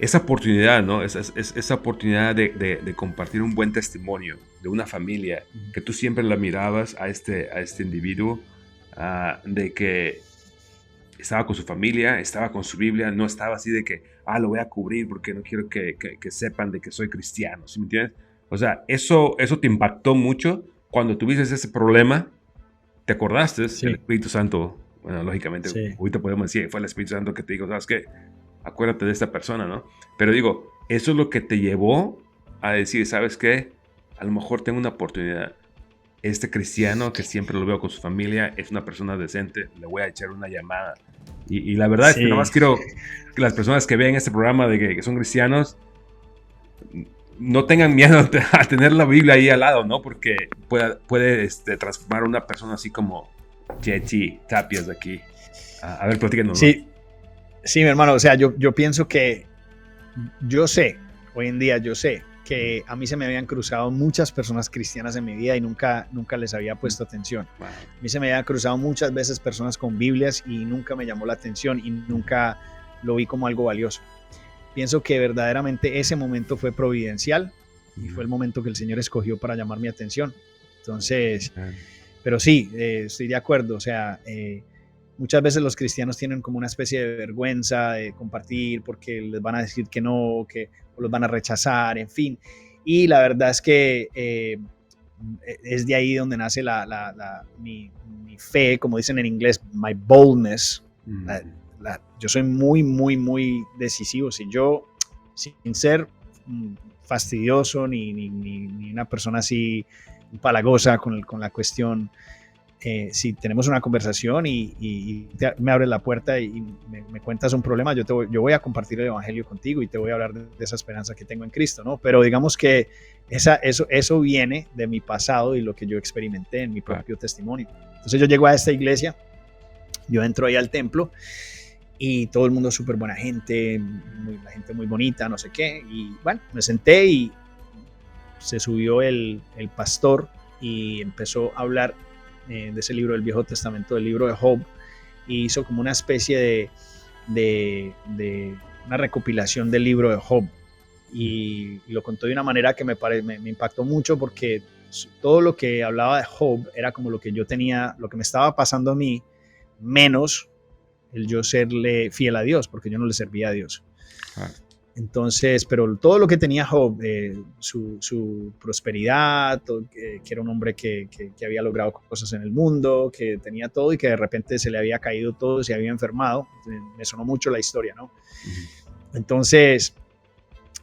C: esa oportunidad, ¿no? Esa oportunidad de compartir un buen testimonio de una familia que tú siempre la mirabas a este individuo, de que estaba con su familia, estaba con su Biblia, no estaba así de que, lo voy a cubrir porque no quiero que sepan de que soy cristiano, ¿sí me entiendes? O sea, eso te impactó mucho cuando tuviste ese problema, ¿te acordaste? Sí. El Espíritu Santo, bueno, lógicamente, ahorita podemos decir, fue el Espíritu Santo que te dijo, ¿sabes qué? Acuérdate de esta persona, ¿no? Pero digo, eso es lo que te llevó a decir, ¿sabes qué? A lo mejor tengo una oportunidad. Este cristiano que siempre lo veo con su familia es una persona decente, le voy a echar una llamada. Y la verdad es que nomás quiero que las personas que ven este programa de que son cristianos no tengan miedo a tener la Biblia ahí al lado, ¿no? Porque puede transformar a una persona así como Chechi Tapias de aquí. A ver, platícanos.
D: Sí, mi hermano, o sea, yo pienso que hoy en día yo sé que a mí se me habían cruzado muchas personas cristianas en mi vida y nunca les había puesto atención. Wow. A mí se me habían cruzado muchas veces personas con Biblias y nunca me llamó la atención y nunca lo vi como algo valioso. Pienso que verdaderamente ese momento fue providencial y fue el momento que el Señor escogió para llamar mi atención. Entonces, pero sí, estoy de acuerdo. O sea, muchas veces los cristianos tienen como una especie de vergüenza de compartir porque les van a decir que no, o los van a rechazar, en fin. Y la verdad es que es de ahí donde nace mi fe, como dicen en inglés, my boldness. Yo soy muy, muy, muy decisivo. Si yo, sin ser fastidioso ni una persona así palagosa con la cuestión, si tenemos una conversación y me abres la puerta y me cuentas un problema, yo voy a compartir el evangelio contigo y te voy a hablar de esa esperanza que tengo en Cristo, ¿no? Pero digamos que eso viene de mi pasado y lo que yo experimenté en mi propio testimonio. Entonces yo llego a esta iglesia, yo entro ahí al templo y todo el mundo súper buena gente, la gente muy bonita, no sé qué, y bueno, me senté y se subió el pastor y empezó a hablar de ese libro del Viejo Testamento, del libro de Job, y hizo como una especie de una recopilación del libro de Job, y lo contó de una manera que me impactó mucho, porque todo lo que hablaba de Job era como lo que yo tenía, lo que me estaba pasando a mí, menos el yo serle fiel a Dios, porque yo no le servía a Dios. Entonces, pero todo lo que tenía Job, su prosperidad, que era un hombre que había logrado cosas en el mundo, que tenía todo y que de repente se le había caído todo, se había enfermado. Me sonó mucho la historia, ¿no? Entonces,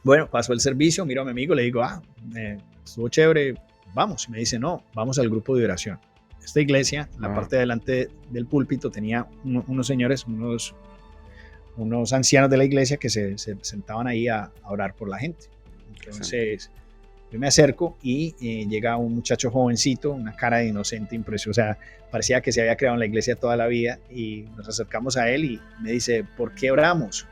D: bueno, pasó el servicio, miro a mi amigo, le digo, estuvo chévere, vamos. Y me dice, no, vamos al grupo de oración. Esta iglesia, en la parte de delante del púlpito, tenía unos señores, unos ancianos de la iglesia que se sentaban ahí a orar por la gente. Entonces yo me acerco y llega un muchacho jovencito, una cara de inocente, impresionante, o sea, parecía que se había creado en la iglesia toda la vida, y nos acercamos a él y me dice, ¿por qué oramos?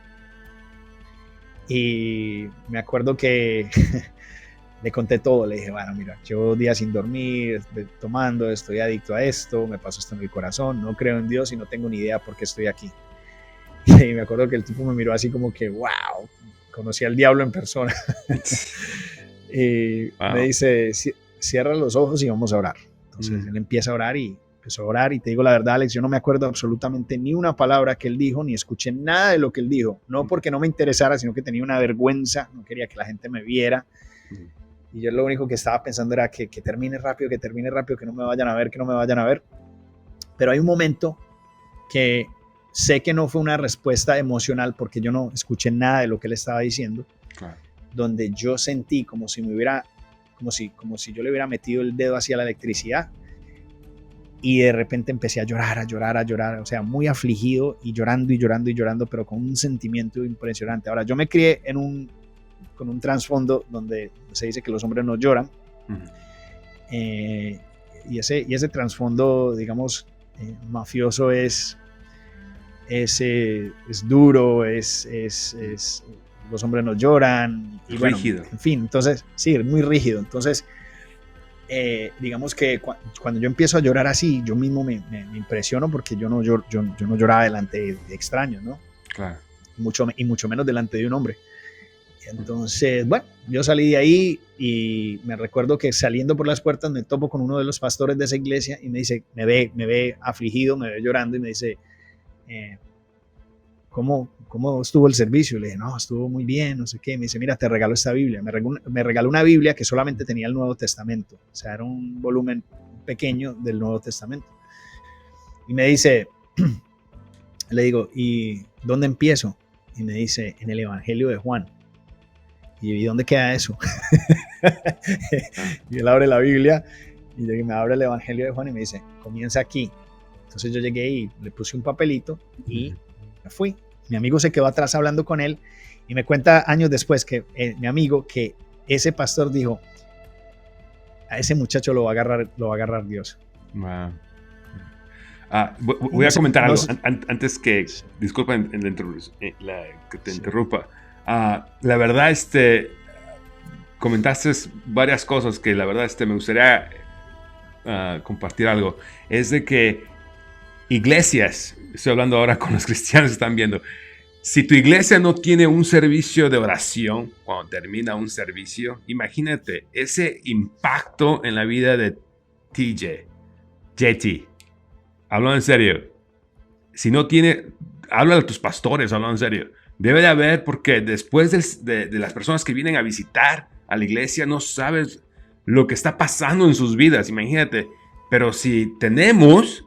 D: Y me acuerdo que le conté todo, le dije, bueno, mira, llevo días sin dormir, tomando, estoy adicto a esto, me pasó esto en el corazón, no creo en Dios y no tengo ni idea por qué estoy aquí. Y me acuerdo que el tipo me miró así como que, wow, conocí al diablo en persona. Y me dice, cierra los ojos y vamos a orar. Entonces él empieza a orar y empezó a orar, y te digo la verdad, Alex, yo no me acuerdo absolutamente ni una palabra que él dijo, ni escuché nada de lo que él dijo, no porque no me interesara, sino que tenía una vergüenza, no quería que la gente me viera. Y yo lo único que estaba pensando era que termine rápido, que no me vayan a ver. Pero hay un momento que sé que no fue una respuesta emocional, porque yo no escuché nada de lo que él estaba diciendo, donde yo sentí como si yo le hubiera metido el dedo hacia la electricidad, y de repente empecé a llorar, o sea, muy afligido y llorando, pero con un sentimiento impresionante. Ahora, yo me crié con un trasfondo donde se dice que los hombres no lloran, y ese trasfondo, digamos, mafioso es duro, los hombres no lloran, y bueno, rígido. En fin, entonces, sí, muy rígido. Entonces, digamos que cuando yo empiezo a llorar así, yo mismo me impresiono, porque yo no lloraba delante de extraños, ¿no? Claro. Mucho menos delante de un hombre. Entonces, bueno, yo salí de ahí y me recuerdo que saliendo por las puertas me topo con uno de los pastores de esa iglesia y me dice, me ve afligido, me ve llorando y me dice, ¿cómo estuvo el servicio? Le dije, no, estuvo muy bien, no sé qué. Me dice, mira, te regalo esta Biblia. Me regaló una Biblia que solamente tenía el Nuevo Testamento, o sea, era un volumen pequeño del Nuevo Testamento. Y me dice, le digo, ¿y dónde empiezo? Y me dice, en el Evangelio de Juan. ¿Y dónde queda eso? Y él abre la Biblia y me abre el Evangelio de Juan y me dice, comienza aquí. Entonces yo llegué y le puse un papelito y me fui. Mi amigo se quedó atrás hablando con él y me cuenta años después que mi amigo, que ese pastor dijo, a ese muchacho lo va a agarrar Dios.
C: Wow. Voy a comentar algo antes que, disculpa que te interrumpa. La verdad, comentaste varias cosas que la verdad me gustaría compartir algo. Es de que iglesias, estoy hablando ahora con los cristianos que están viendo, Si tu iglesia no tiene un servicio de oración cuando termina un servicio, imagínate ese impacto en la vida de JT. Hablo en serio. Si no tiene, habla de tus pastores, hablo en serio. Debe de haber, porque después de las personas que vienen a visitar a la iglesia, no sabes lo que está pasando en sus vidas, imagínate. Pero si tenemos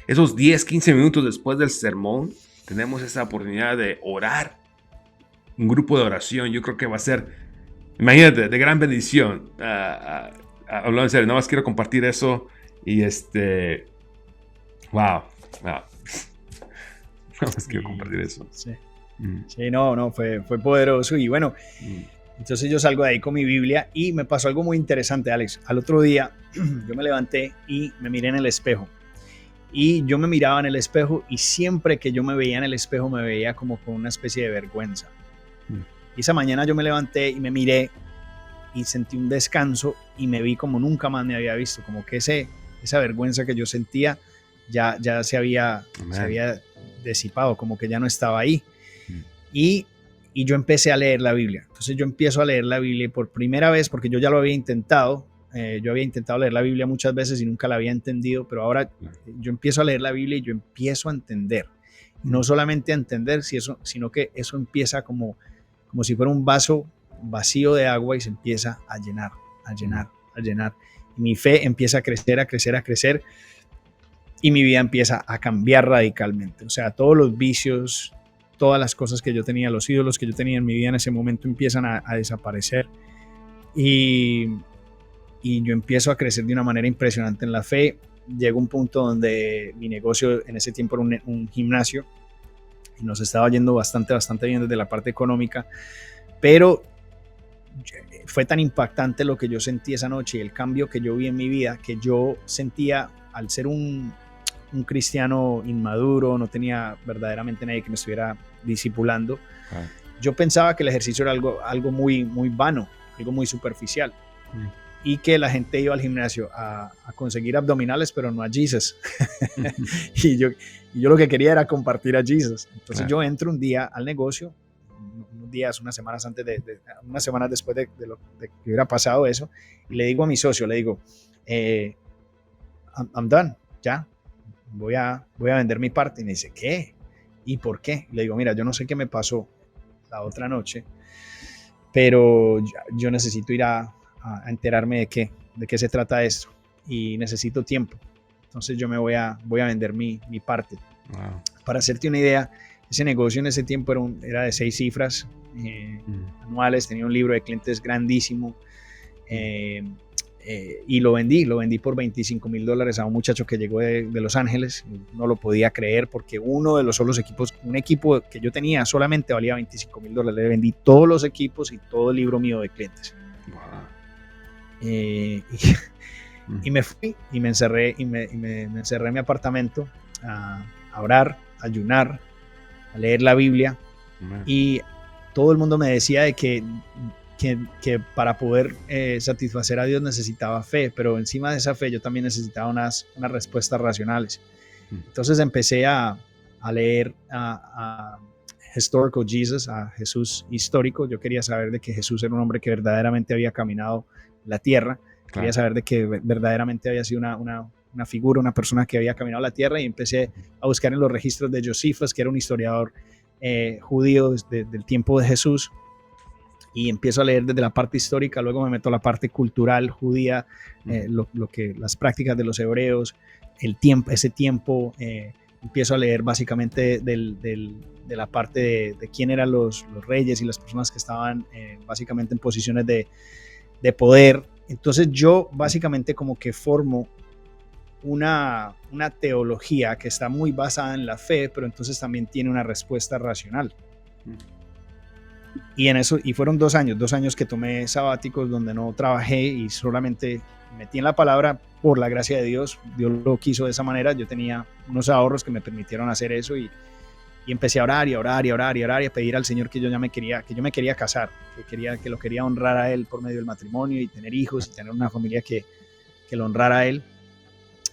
C: esos 10, 15 minutos después del sermón, tenemos esa oportunidad de orar, un grupo de oración, yo creo que va a ser, imagínate, de gran bendición. Hablando en serio, nada más quiero compartir eso y wow. Nada más quiero compartir eso.
D: Sí, sí, no, fue poderoso y bueno, entonces yo salgo de ahí con mi Biblia y me pasó algo muy interesante, Alex. Al otro día yo me levanté y me miré en el espejo. Y yo me miraba en el espejo y siempre que yo me veía en el espejo me veía como con una especie de vergüenza. Y esa mañana yo me levanté y me miré y sentí un descanso y me vi como nunca más me había visto, como que esa vergüenza que yo sentía ya se había disipado, como que ya no estaba ahí. Y yo empecé a leer la Biblia. Entonces yo empiezo a leer la Biblia por primera vez, porque yo ya lo había intentado. Yo había intentado leer la Biblia muchas veces y nunca la había entendido, pero ahora yo empiezo a leer la Biblia y yo empiezo a entender. No solamente a entender, sino que eso empieza como si fuera un vaso vacío de agua y se empieza a llenar. Y mi fe empieza a crecer y mi vida empieza a cambiar radicalmente. O sea, todos los vicios, todas las cosas que yo tenía, los ídolos que yo tenía en mi vida en ese momento empiezan a desaparecer. Y yo empiezo a crecer de una manera impresionante en la fe. Llegó un punto donde mi negocio en ese tiempo era un gimnasio y nos estaba yendo bastante bien desde la parte económica, pero fue tan impactante lo que yo sentí esa noche y el cambio que yo vi en mi vida, que yo sentía, al ser un cristiano inmaduro, no tenía verdaderamente nadie que me estuviera discipulando, yo pensaba que el ejercicio era algo muy, muy vano, algo muy superficial. Y que la gente iba al gimnasio a conseguir abdominales, pero no a Jesus. y yo lo que quería era compartir a Jesus. Entonces yo entro un día al negocio, unas semanas después de que hubiera pasado eso, y le digo a mi socio, I'm done, ya, voy a vender mi parte. Y me dice, ¿qué? ¿Y por qué? Y le digo, mira, yo no sé qué me pasó la otra noche, pero yo necesito ir a enterarme de qué se trata esto y necesito tiempo. Entonces yo me voy a vender mi parte. Wow. Para hacerte una idea, ese negocio en ese tiempo era de 6 cifras anuales, tenía un libro de clientes grandísimo y lo vendí por $25,000 a un muchacho que llegó de Los Ángeles. No lo podía creer porque uno de los solos equipos, un equipo que yo tenía solamente valía $25,000. Le vendí todos los equipos y todo el libro mío de clientes. Wow. Y me fui y me encerré en mi apartamento a orar, a ayunar, a leer la Biblia. Y todo el mundo me decía de que para poder satisfacer a Dios necesitaba fe, pero encima de esa fe yo también necesitaba unas respuestas racionales. Entonces empecé a leer a Historical Jesus, a Jesús histórico. Yo quería saber de que Jesús era un hombre que verdaderamente había caminado la tierra. Quería saber de que verdaderamente había sido una figura, una persona que había caminado la tierra, y empecé a buscar en los registros de Josephus, que era un historiador judío del tiempo de Jesús, y empiezo a leer desde la parte histórica. Luego me meto a la parte cultural judía, las prácticas de los hebreos, ese tiempo. Empiezo a leer básicamente de la parte de quién eran los reyes y las personas que estaban básicamente en posiciones de poder. Entonces yo básicamente como que formo una teología que está muy basada en la fe, pero entonces también tiene una respuesta racional. Y en eso, y fueron 2 años que tomé sabáticos donde no trabajé y solamente metí en la palabra por la gracia de Dios. Dios lo quiso de esa manera. Yo tenía unos ahorros que me permitieron hacer eso y empecé a orar y a pedir al Señor que yo me quería casar, que lo quería honrar a Él por medio del matrimonio y tener hijos y tener una familia que lo honrara a Él.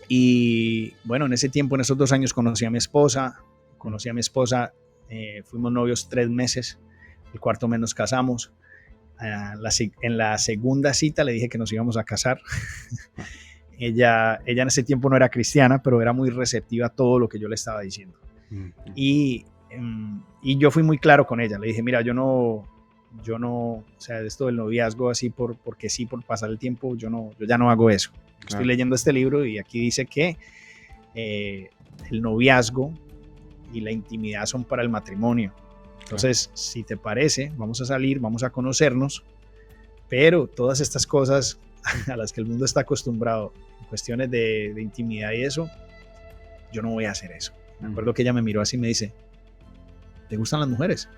D: Y bueno, en ese tiempo, en esos 2 años, conocí a mi esposa, conocí a mi esposa, fuimos novios 3 meses, el cuarto mes nos casamos. En la segunda cita le dije que nos íbamos a casar. Ella en ese tiempo no era cristiana, pero era muy receptiva a todo lo que yo le estaba diciendo. Y yo fui muy claro con ella. Le dije, mira, yo no, o sea, esto del noviazgo así porque sí, por pasar el tiempo, yo ya no hago eso. Estoy leyendo este libro y aquí dice que el noviazgo y la intimidad son para el matrimonio. Entonces, si te parece, vamos a salir, vamos a conocernos, pero todas estas cosas a las que el mundo está acostumbrado, cuestiones de intimidad y eso, yo no voy a hacer eso. Me acuerdo que ella me miró así y me dice, ¿te gustan las mujeres?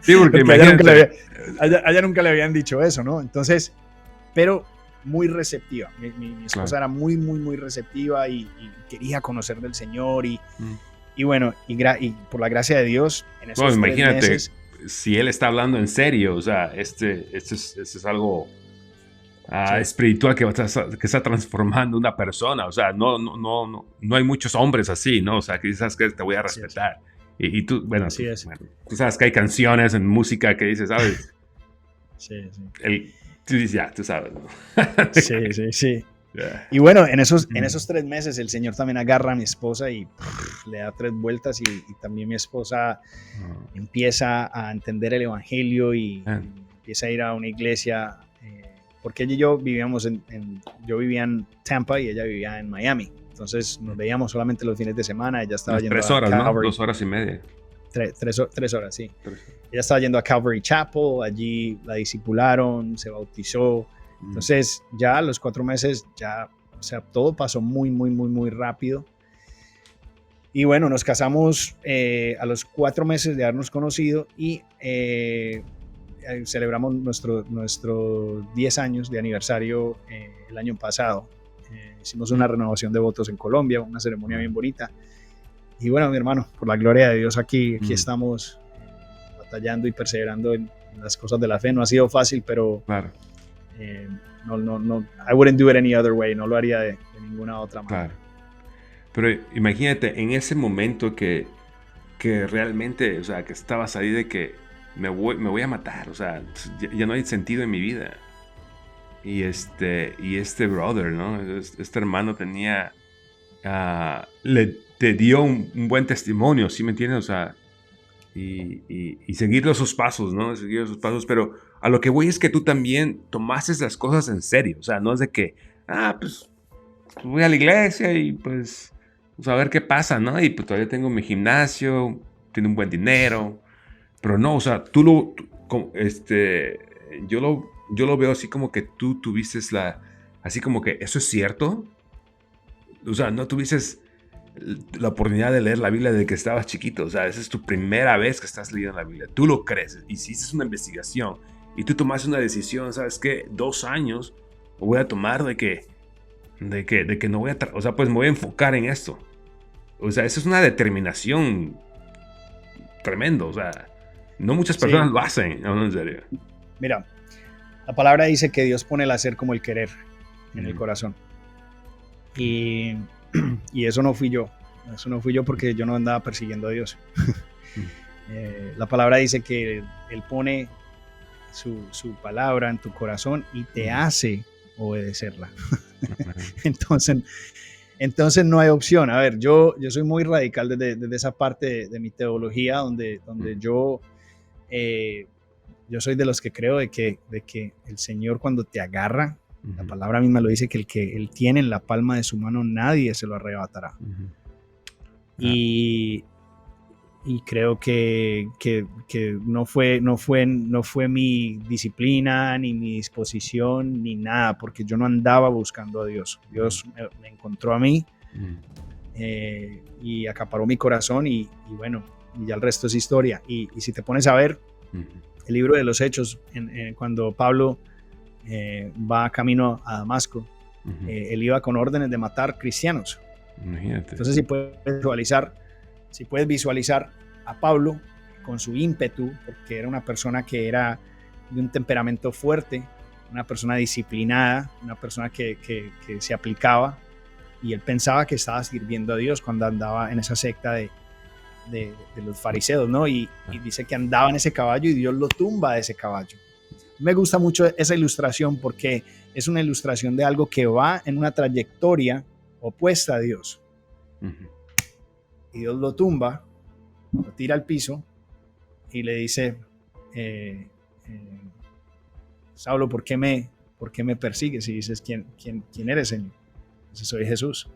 C: Sí, porque
D: a ella nunca le habían dicho eso, ¿no? Entonces, pero muy receptiva. Mi esposa era muy, muy, muy receptiva y quería conocer del Señor y bueno, y por la gracia de Dios, en esos 3
C: imagínate,
D: meses,
C: si él está hablando en serio, o sea, este es algo espiritual que está transformando una persona, o sea, no hay muchos hombres así, ¿no? O sea, que dices que te voy a respetar. Y tú, bueno, tú sabes que hay canciones en música que dices, ¿sabes?
D: Sí.
C: Tú dices, ya, tú sabes, ¿no?
D: Sí. Yeah. Y bueno, en esos 3 meses el Señor también agarra a mi esposa y le da 3 vueltas y también mi esposa empieza a entender el evangelio y empieza a ir a una iglesia, porque ella y yo vivíamos yo vivía en Tampa y ella vivía en Miami, entonces nos veíamos solamente los fines de semana. Ella estaba yendo
C: 3 horas,
D: a Calvary,
C: ¿no? 2 horas y media.
D: 3 horas, sí. Ella estaba yendo a Calvary Chapel, allí la discipularon, se bautizó. Entonces ya a los 4 meses o sea, todo pasó muy, muy, muy, muy rápido. Y bueno, nos casamos a los 4 meses de habernos conocido y celebramos nuestro 10 años de aniversario el año pasado. Hicimos una renovación de votos en Colombia, una ceremonia bien bonita. Y bueno, mi hermano, por la gloria de Dios aquí estamos batallando y perseverando en las cosas de la fe. No ha sido fácil, pero
C: claro.
D: No, I wouldn't do it any other way, no lo haría de ninguna otra manera.
C: Claro. Pero imagínate, en ese momento que realmente, o sea, que estabas ahí de que me voy a matar, o sea, ya no hay sentido en mi vida. Y este brother, ¿no? Este hermano tenía, te dio un buen testimonio, ¿sí me entiendes? O sea, y seguir sus pasos, ¿no? Seguir sus pasos, pero a lo que voy es que tú también tomaste las cosas en serio, o sea, no es de que, pues voy a la iglesia y pues a ver qué pasa, ¿no? Y pues todavía tengo mi gimnasio, tiene un buen dinero, pero no, o sea, yo lo veo así como que tú tuviste así como que eso es cierto, o sea, no tuviste la oportunidad de leer la Biblia desde que estabas chiquito, o sea, esa es tu primera vez que estás leyendo la Biblia, tú lo crees, hiciste una investigación y tú tomaste una decisión, ¿sabes qué? 2 años lo voy a tomar de que no voy a, o sea, pues me voy a enfocar en esto, o sea, esa es una determinación tremendo, o sea, no muchas personas lo hacen, no, en serio.
D: Mira, la palabra dice que Dios pone el hacer como el querer en el corazón. Y eso no fui yo. Eso no fui yo porque yo no andaba persiguiendo a Dios. La palabra dice que Él pone su palabra en tu corazón y te hace obedecerla. Entonces no hay opción. A ver, yo soy muy radical desde esa parte de mi teología donde yo soy de los que creo de que el Señor cuando te agarra, la palabra misma lo dice, que el que Él tiene en la palma de su mano nadie se lo arrebatará. Y creo que no fue mi disciplina, ni mi disposición, ni nada, porque yo no andaba buscando a Dios. Dios me encontró a mí y acaparó mi corazón y bueno, y ya el resto es historia. Y si te pones a ver el libro de los Hechos, cuando Pablo va camino a Damasco, él iba con órdenes de matar cristianos.
C: Imagínate.
D: Entonces si puedes visualizar a Pablo con su ímpetu, porque era una persona que era de un temperamento fuerte, una persona disciplinada, una persona que se aplicaba, y él pensaba que estaba sirviendo a Dios cuando andaba en esa secta de los fariseos, ¿no? Y dice que andaba en ese caballo y Dios lo tumba de ese caballo. Me gusta mucho esa ilustración porque es una ilustración de algo que va en una trayectoria opuesta a Dios. Y Dios lo tumba, lo tira al piso y le dice, Saulo, ¿por qué me persigues? Y dices, ¿quién eres, Señor? Dice, soy Jesús.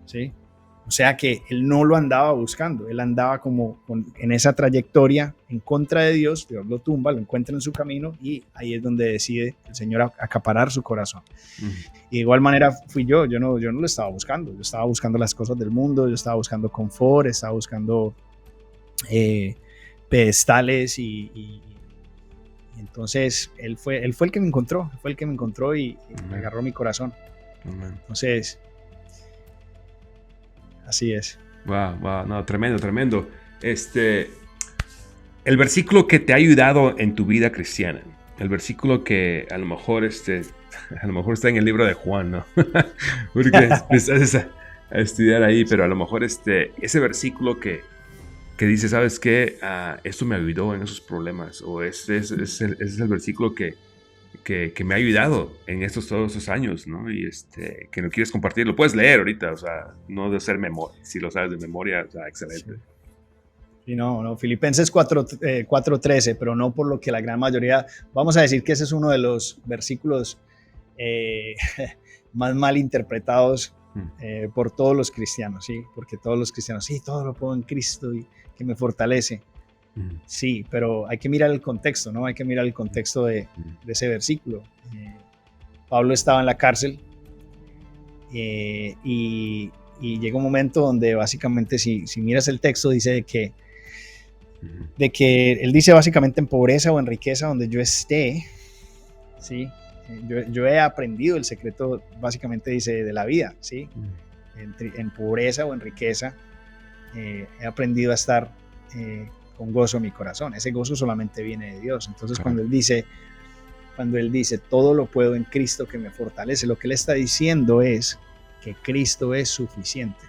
D: ¿Sí? O sea que él no lo andaba buscando, él andaba en esa trayectoria en contra de Dios. Dios lo tumba, lo encuentra en su camino y ahí es donde decide el Señor acaparar su corazón. Y de igual manera fui yo no lo estaba buscando, yo estaba buscando las cosas del mundo, yo estaba buscando confort, estaba buscando pedestales y entonces él fue el que me encontró, y me agarró mi corazón. Entonces, así es.
C: Wow, no, tremendo. El versículo que te ha ayudado en tu vida cristiana, el versículo que a lo mejor está en el libro de Juan, ¿no? Porque empiezas a estudiar ahí, pero a lo mejor ese versículo que dice, ¿sabes qué? Esto me ayudó en esos problemas, o es el versículo que me ha ayudado en todos estos años, ¿no? Y que no quieres compartir, lo puedes leer ahorita, o sea, no de ser memoria, si lo sabes de memoria, o sea, excelente.
D: Sí, no, Filipenses 4:13, pero no por lo que la gran mayoría, vamos a decir que ese es uno de los versículos más mal interpretados por todos los cristianos, ¿sí? Porque todos los cristianos, sí, todo lo puedo en Cristo y que me fortalece. Sí, pero hay que mirar el contexto, ¿no? Hay que mirar el contexto de ese versículo. Pablo estaba en la cárcel y llega un momento donde básicamente, si miras el texto, dice de que él dice básicamente en pobreza o en riqueza donde yo esté, ¿sí? Yo he aprendido el secreto, básicamente dice, de la vida, ¿sí? En pobreza o en riqueza, he aprendido a estar con gozo en mi corazón. Ese gozo solamente viene de Dios. Entonces, cuando él dice, todo lo puedo en Cristo que me fortalece, lo que él está diciendo es que Cristo es suficiente.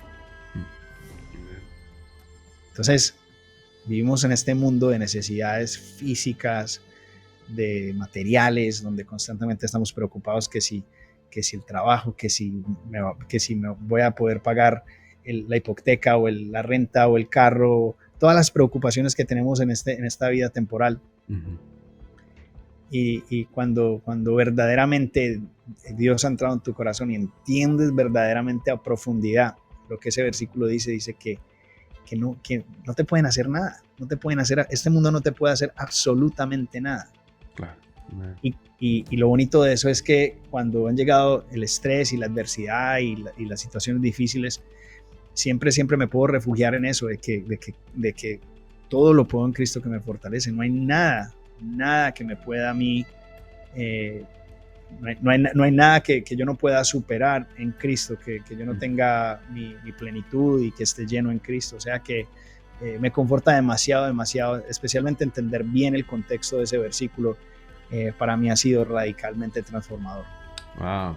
D: Entonces, vivimos en este mundo de necesidades físicas, de materiales, donde constantemente estamos preocupados que si el trabajo, que si me voy a poder pagar la hipoteca o la renta o el carro, todas las preocupaciones que tenemos en esta vida temporal. Y cuando verdaderamente Dios ha entrado en tu corazón y entiendes verdaderamente a profundidad lo que ese versículo dice que no te pueden hacer nada, este mundo no te puede hacer absolutamente nada.
C: Claro.
D: Y lo bonito de eso es que cuando han llegado el estrés y la adversidad y las situaciones difíciles, siempre me puedo refugiar en eso, de que todo lo puedo en Cristo que me fortalece. No hay nada que me pueda a mí, no hay nada que yo no pueda superar en Cristo, que yo no tenga mi plenitud y que esté lleno en Cristo. O sea que me conforta demasiado, especialmente entender bien el contexto de ese versículo. Para mí ha sido radicalmente transformador.
C: Wow.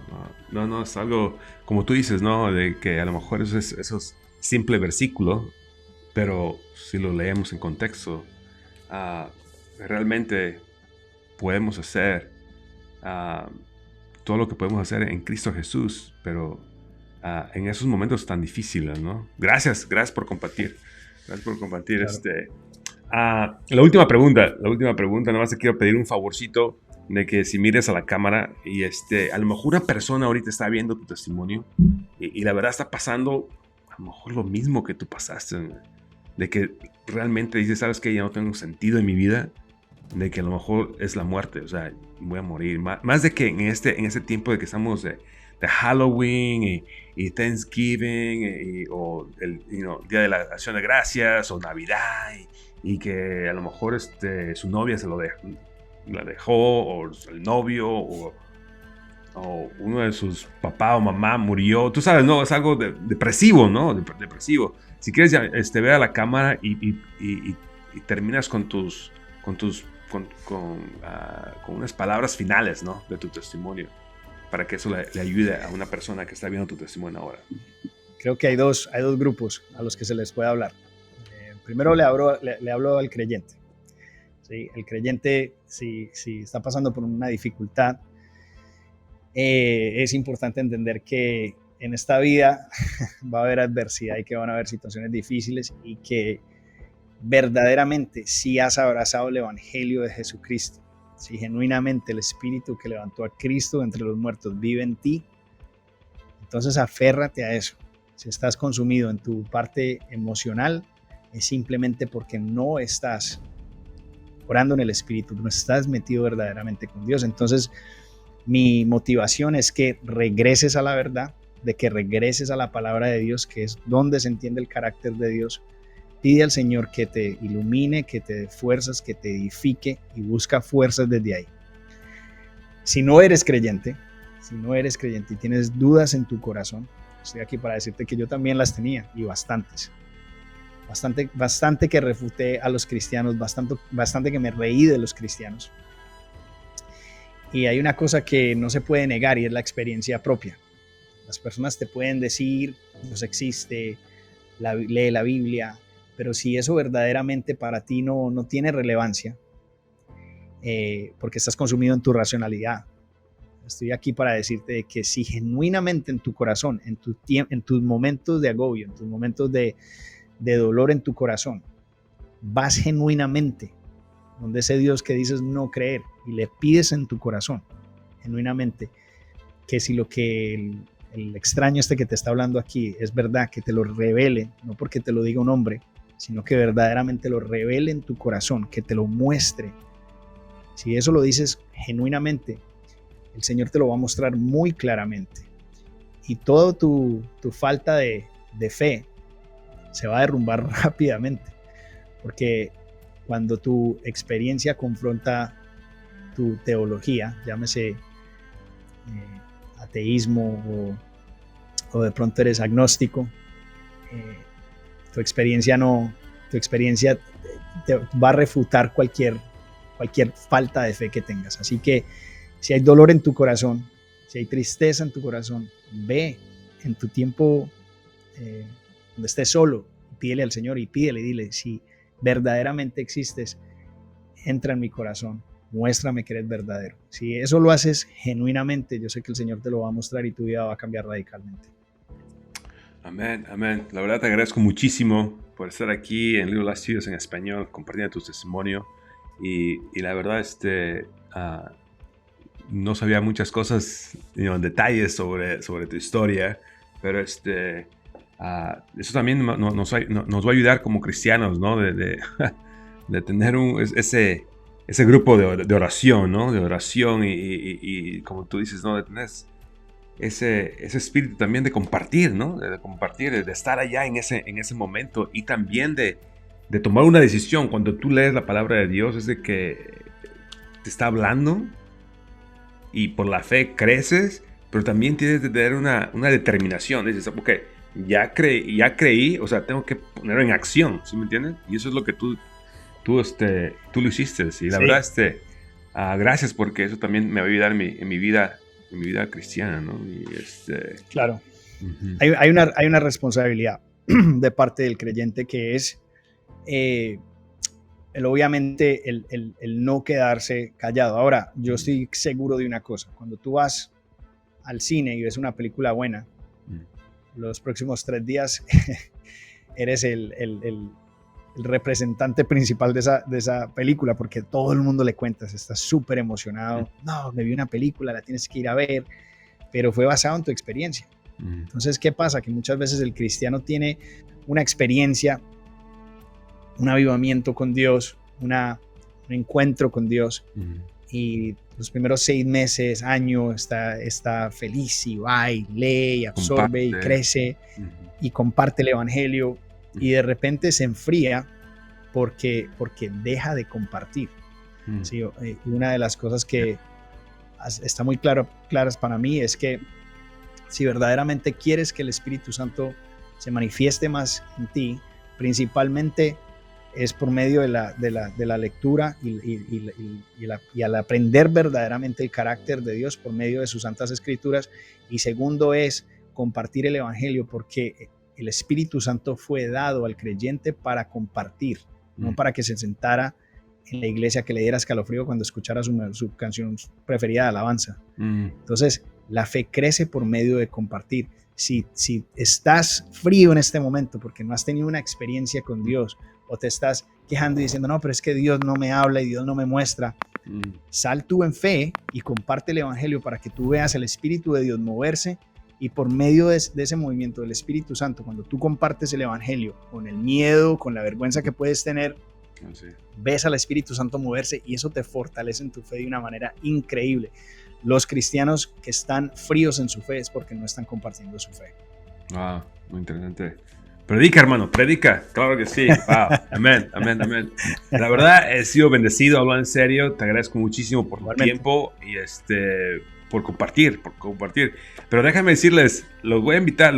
C: No, es algo, como tú dices, ¿no? De que a lo mejor eso es simple versículo, pero si lo leemos en contexto, realmente podemos hacer todo lo que podemos hacer en Cristo Jesús, pero en esos momentos tan difíciles, ¿no? Gracias por compartir. Claro. La última pregunta, nada más te quiero pedir un favorcito de que si mires a la cámara y a lo mejor una persona ahorita está viendo tu testimonio y la verdad está pasando a lo mejor lo mismo que tú pasaste, de que realmente dices, ¿sabes qué? Ya no tengo sentido en mi vida, de que a lo mejor es la muerte, o sea, voy a morir. Más de que en este tiempo de que estamos de Halloween y Thanksgiving o el Día de la Acción de Gracias o Navidad y que a lo mejor su novia la dejó o el novio o uno de sus papá o mamá murió. Tú sabes, ¿no? Es algo depresivo, ¿no? Depresivo. Si quieres, ve a la cámara y terminas con unas palabras finales, ¿no? De tu testimonio. para que eso le ayude a una persona que está viendo tu testimonio ahora?
D: Creo que hay dos grupos a los que se les puede hablar. Primero le hablo al creyente. ¿Sí? El creyente, si está pasando por una dificultad, es importante entender que en esta vida va a haber adversidad y que van a haber situaciones difíciles, y que verdaderamente si has abrazado el evangelio de Jesucristo, si genuinamente el espíritu que levantó a Cristo entre los muertos vive en ti, entonces aférrate a eso. Si estás consumido en tu parte emocional, es simplemente porque no estás orando en el espíritu, no estás metido verdaderamente con Dios. Entonces mi motivación es que regreses a la verdad, de que regreses a la palabra de Dios, que es donde se entiende el carácter de Dios. Pide al Señor que te ilumine, que te dé fuerzas, que te edifique, y busca fuerzas desde ahí. Si no eres creyente y tienes dudas en tu corazón, estoy aquí para decirte que yo también las tenía, y bastante que refuté a los cristianos, bastante que me reí de los cristianos. Y hay una cosa que no se puede negar, y es la experiencia propia. Las personas te pueden decir, Dios existe, lee la Biblia, pero si eso verdaderamente para ti no tiene relevancia, porque estás consumido en tu racionalidad, estoy aquí para decirte que si genuinamente en tu corazón, en tus momentos de agobio, en tus momentos de dolor en tu corazón, vas genuinamente donde ese Dios que dices no creer, y le pides en tu corazón genuinamente que si lo que el extraño que te está hablando aquí es verdad, que te lo revele, no porque te lo diga un hombre, sino que verdaderamente lo revele en tu corazón, que te lo muestre. Si eso lo dices genuinamente, el Señor te lo va a mostrar muy claramente, y toda tu falta de fe se va a derrumbar rápidamente, porque cuando tu experiencia confronta tu teología, llámese ateísmo o de pronto eres agnóstico, tu experiencia te va a refutar cualquier falta de fe que tengas. Así que si hay dolor en tu corazón, si hay tristeza en tu corazón, ve en tu tiempo donde estés solo, pídele al Señor y dile, si verdaderamente existes, entra en mi corazón, muéstrame que eres verdadero. Si eso lo haces genuinamente, yo sé que el Señor te lo va a mostrar y tu vida va a cambiar radicalmente.
C: Amén, amén. La verdad te agradezco muchísimo por estar aquí en Little Latios en español, compartiendo tu testimonio, y la verdad no sabía muchas cosas, detalles sobre tu historia, pero eso también nos va a ayudar como cristianos, ¿no? de tener ese grupo de oración, ¿no? De oración y como tú dices, ¿no? De tener ese espíritu también de compartir, ¿no? De compartir, de estar allá en ese momento, y también de tomar una decisión. Cuando tú lees la palabra de Dios, es de que te está hablando y por la fe creces, pero también tienes que tener una determinación. Dices, ok, ya creí, o sea, tengo que ponerlo en acción, ¿sí me entiendes? Y eso es lo que tú lo hiciste, y la verdad, gracias, porque eso también me va a ayudar en mi vida cristiana, ¿no?
D: Claro.
C: Uh-huh.
D: Hay una responsabilidad de parte del creyente, que es obviamente el no quedarse callado. Ahora, yo estoy seguro de una cosa: cuando tú vas al cine y ves una película buena, los próximos 3 días eres el representante principal de esa película, porque todo el mundo le cuentas, estás súper emocionado. No, me vi una película, la tienes que ir a ver, pero fue basado en tu experiencia. Entonces, ¿qué pasa? Que muchas veces el cristiano tiene una experiencia, un avivamiento con Dios, un encuentro con Dios, y los primeros 6 meses, año, está feliz y va y lee y absorbe y crece y comparte el evangelio, y de repente se enfría porque deja de compartir. ¿Sí? Una de las cosas que está muy claras para mí es que si verdaderamente quieres que el Espíritu Santo se manifieste más en ti, principalmente es por medio de la lectura y al aprender verdaderamente el carácter de Dios por medio de sus santas escrituras. Y segundo es compartir el evangelio, porque el Espíritu Santo fue dado al creyente para compartir, no para que se sentara en la iglesia que le diera escalofrío cuando escuchara su canción preferida de alabanza. Entonces, la fe crece por medio de compartir. Si estás frío en este momento porque no has tenido una experiencia con Dios, o te estás quejando y diciendo, no, pero es que Dios no me habla y Dios no me muestra, sal tú en fe y comparte el evangelio para que tú veas el Espíritu de Dios moverse, y por medio de ese movimiento del Espíritu Santo, cuando tú compartes el evangelio con el miedo, con la vergüenza que puedes tener, ves al Espíritu Santo moverse, y eso te fortalece en tu fe de una manera increíble. Los cristianos que están fríos en su fe es porque no están compartiendo su fe.
C: Muy interesante. Predica, hermano, predica. Claro que sí. Wow. Amén, amén, amén. La verdad, he sido bendecido, hablo en serio. Te agradezco muchísimo por tu tiempo y por compartir. Pero déjame decirles, te voy a invitar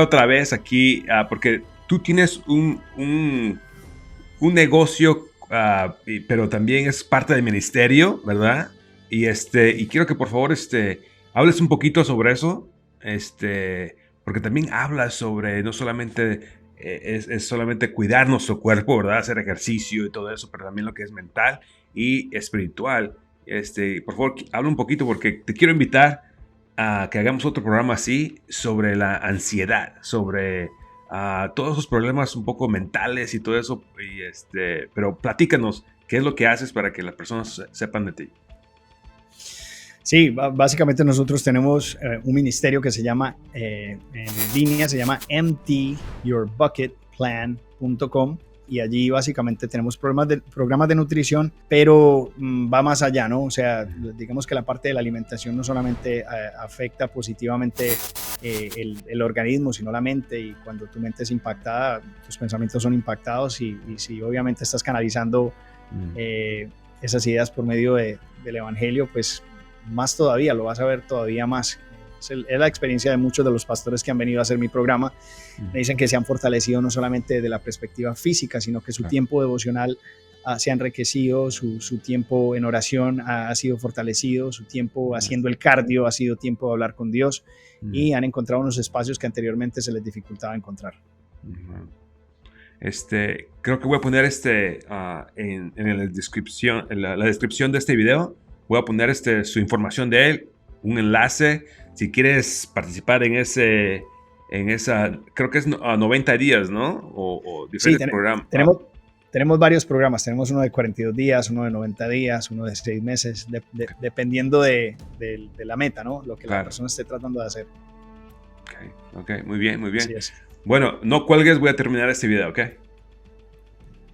C: otra vez aquí, porque tú tienes un negocio, pero también es parte del ministerio, ¿verdad? Y quiero que por favor hables un poquito sobre eso, porque también hablas sobre no solamente es solamente cuidar nuestro cuerpo, ¿verdad? Hacer ejercicio y todo eso, pero también lo que es mental y espiritual. Por favor, habla un poquito, porque te quiero invitar a que hagamos otro programa así sobre la ansiedad, sobre todos esos problemas un poco mentales y todo eso. Pero platícanos qué es lo que haces para que las personas sepan de ti.
D: Sí, básicamente nosotros tenemos un ministerio que se llama, en línea, se llama emptyyourbucketplan.com, y allí básicamente tenemos programas de nutrición, pero va más allá, ¿no? O sea, digamos que la parte de la alimentación no solamente afecta positivamente el organismo, sino la mente, y cuando tu mente es impactada, tus pensamientos son impactados, y si obviamente estás canalizando esas ideas por medio del evangelio, pues más todavía, lo vas a ver todavía más. Es la experiencia de muchos de los pastores que han venido a hacer mi programa. Me dicen que se han fortalecido no solamente desde la perspectiva física, sino que su tiempo devocional se ha enriquecido, su tiempo en oración ha sido fortalecido, su tiempo haciendo el cardio ha sido tiempo de hablar con Dios, y han encontrado unos espacios que anteriormente se les dificultaba encontrar.
C: Creo que voy a poner en la descripción, la descripción de este video. Voy a poner su información de él, un enlace. Si quieres participar en esa, creo que es 90 días, ¿no? O diferentes programas.
D: Tenemos varios programas. Tenemos uno de 42 días, uno de 90 días, uno de 6 meses, dependiendo de la meta, ¿no? Lo que la persona esté tratando de hacer.
C: Ok, muy bien, muy bien.
D: Así es.
C: Bueno, no cuelgues, voy a terminar este video, ¿ok?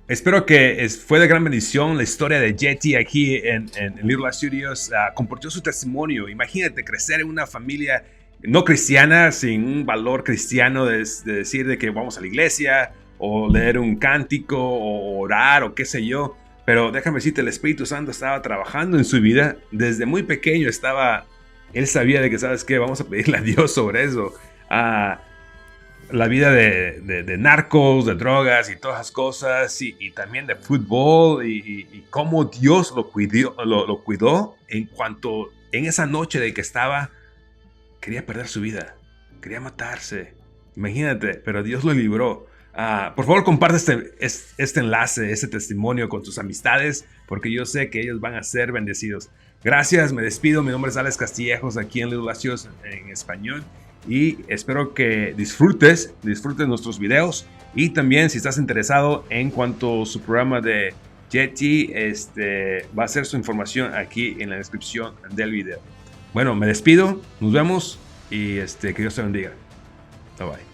C: Espero que fue de gran bendición la historia de Yeti aquí en Little Life Studios. Compartió su testimonio. Imagínate crecer en una familia no cristiana, sin un valor cristiano de decir de que vamos a la iglesia, o leer un cántico, o orar, o qué sé yo. Pero déjame decirte, el Espíritu Santo estaba trabajando en su vida. Desde muy pequeño él sabía de que, ¿sabes qué? Vamos a pedirle a Dios sobre eso. La vida de narcos, de drogas y todas esas cosas, y también de fútbol, y cómo Dios lo cuidó en esa noche de que quería perder su vida, quería matarse, imagínate, pero Dios lo libró. Por favor, comparte este enlace, este testimonio con tus amistades, porque yo sé que ellos van a ser bendecidos. Gracias, me despido. Mi nombre es Alex Castillejos, aquí en Little Life Studios en español. Y espero que disfrutes nuestros videos. Y también, si estás interesado en cuanto a su programa de Yeti, va a ser su información aquí en la descripción del video. Bueno, me despido, nos vemos y que Dios te bendiga. Bye bye.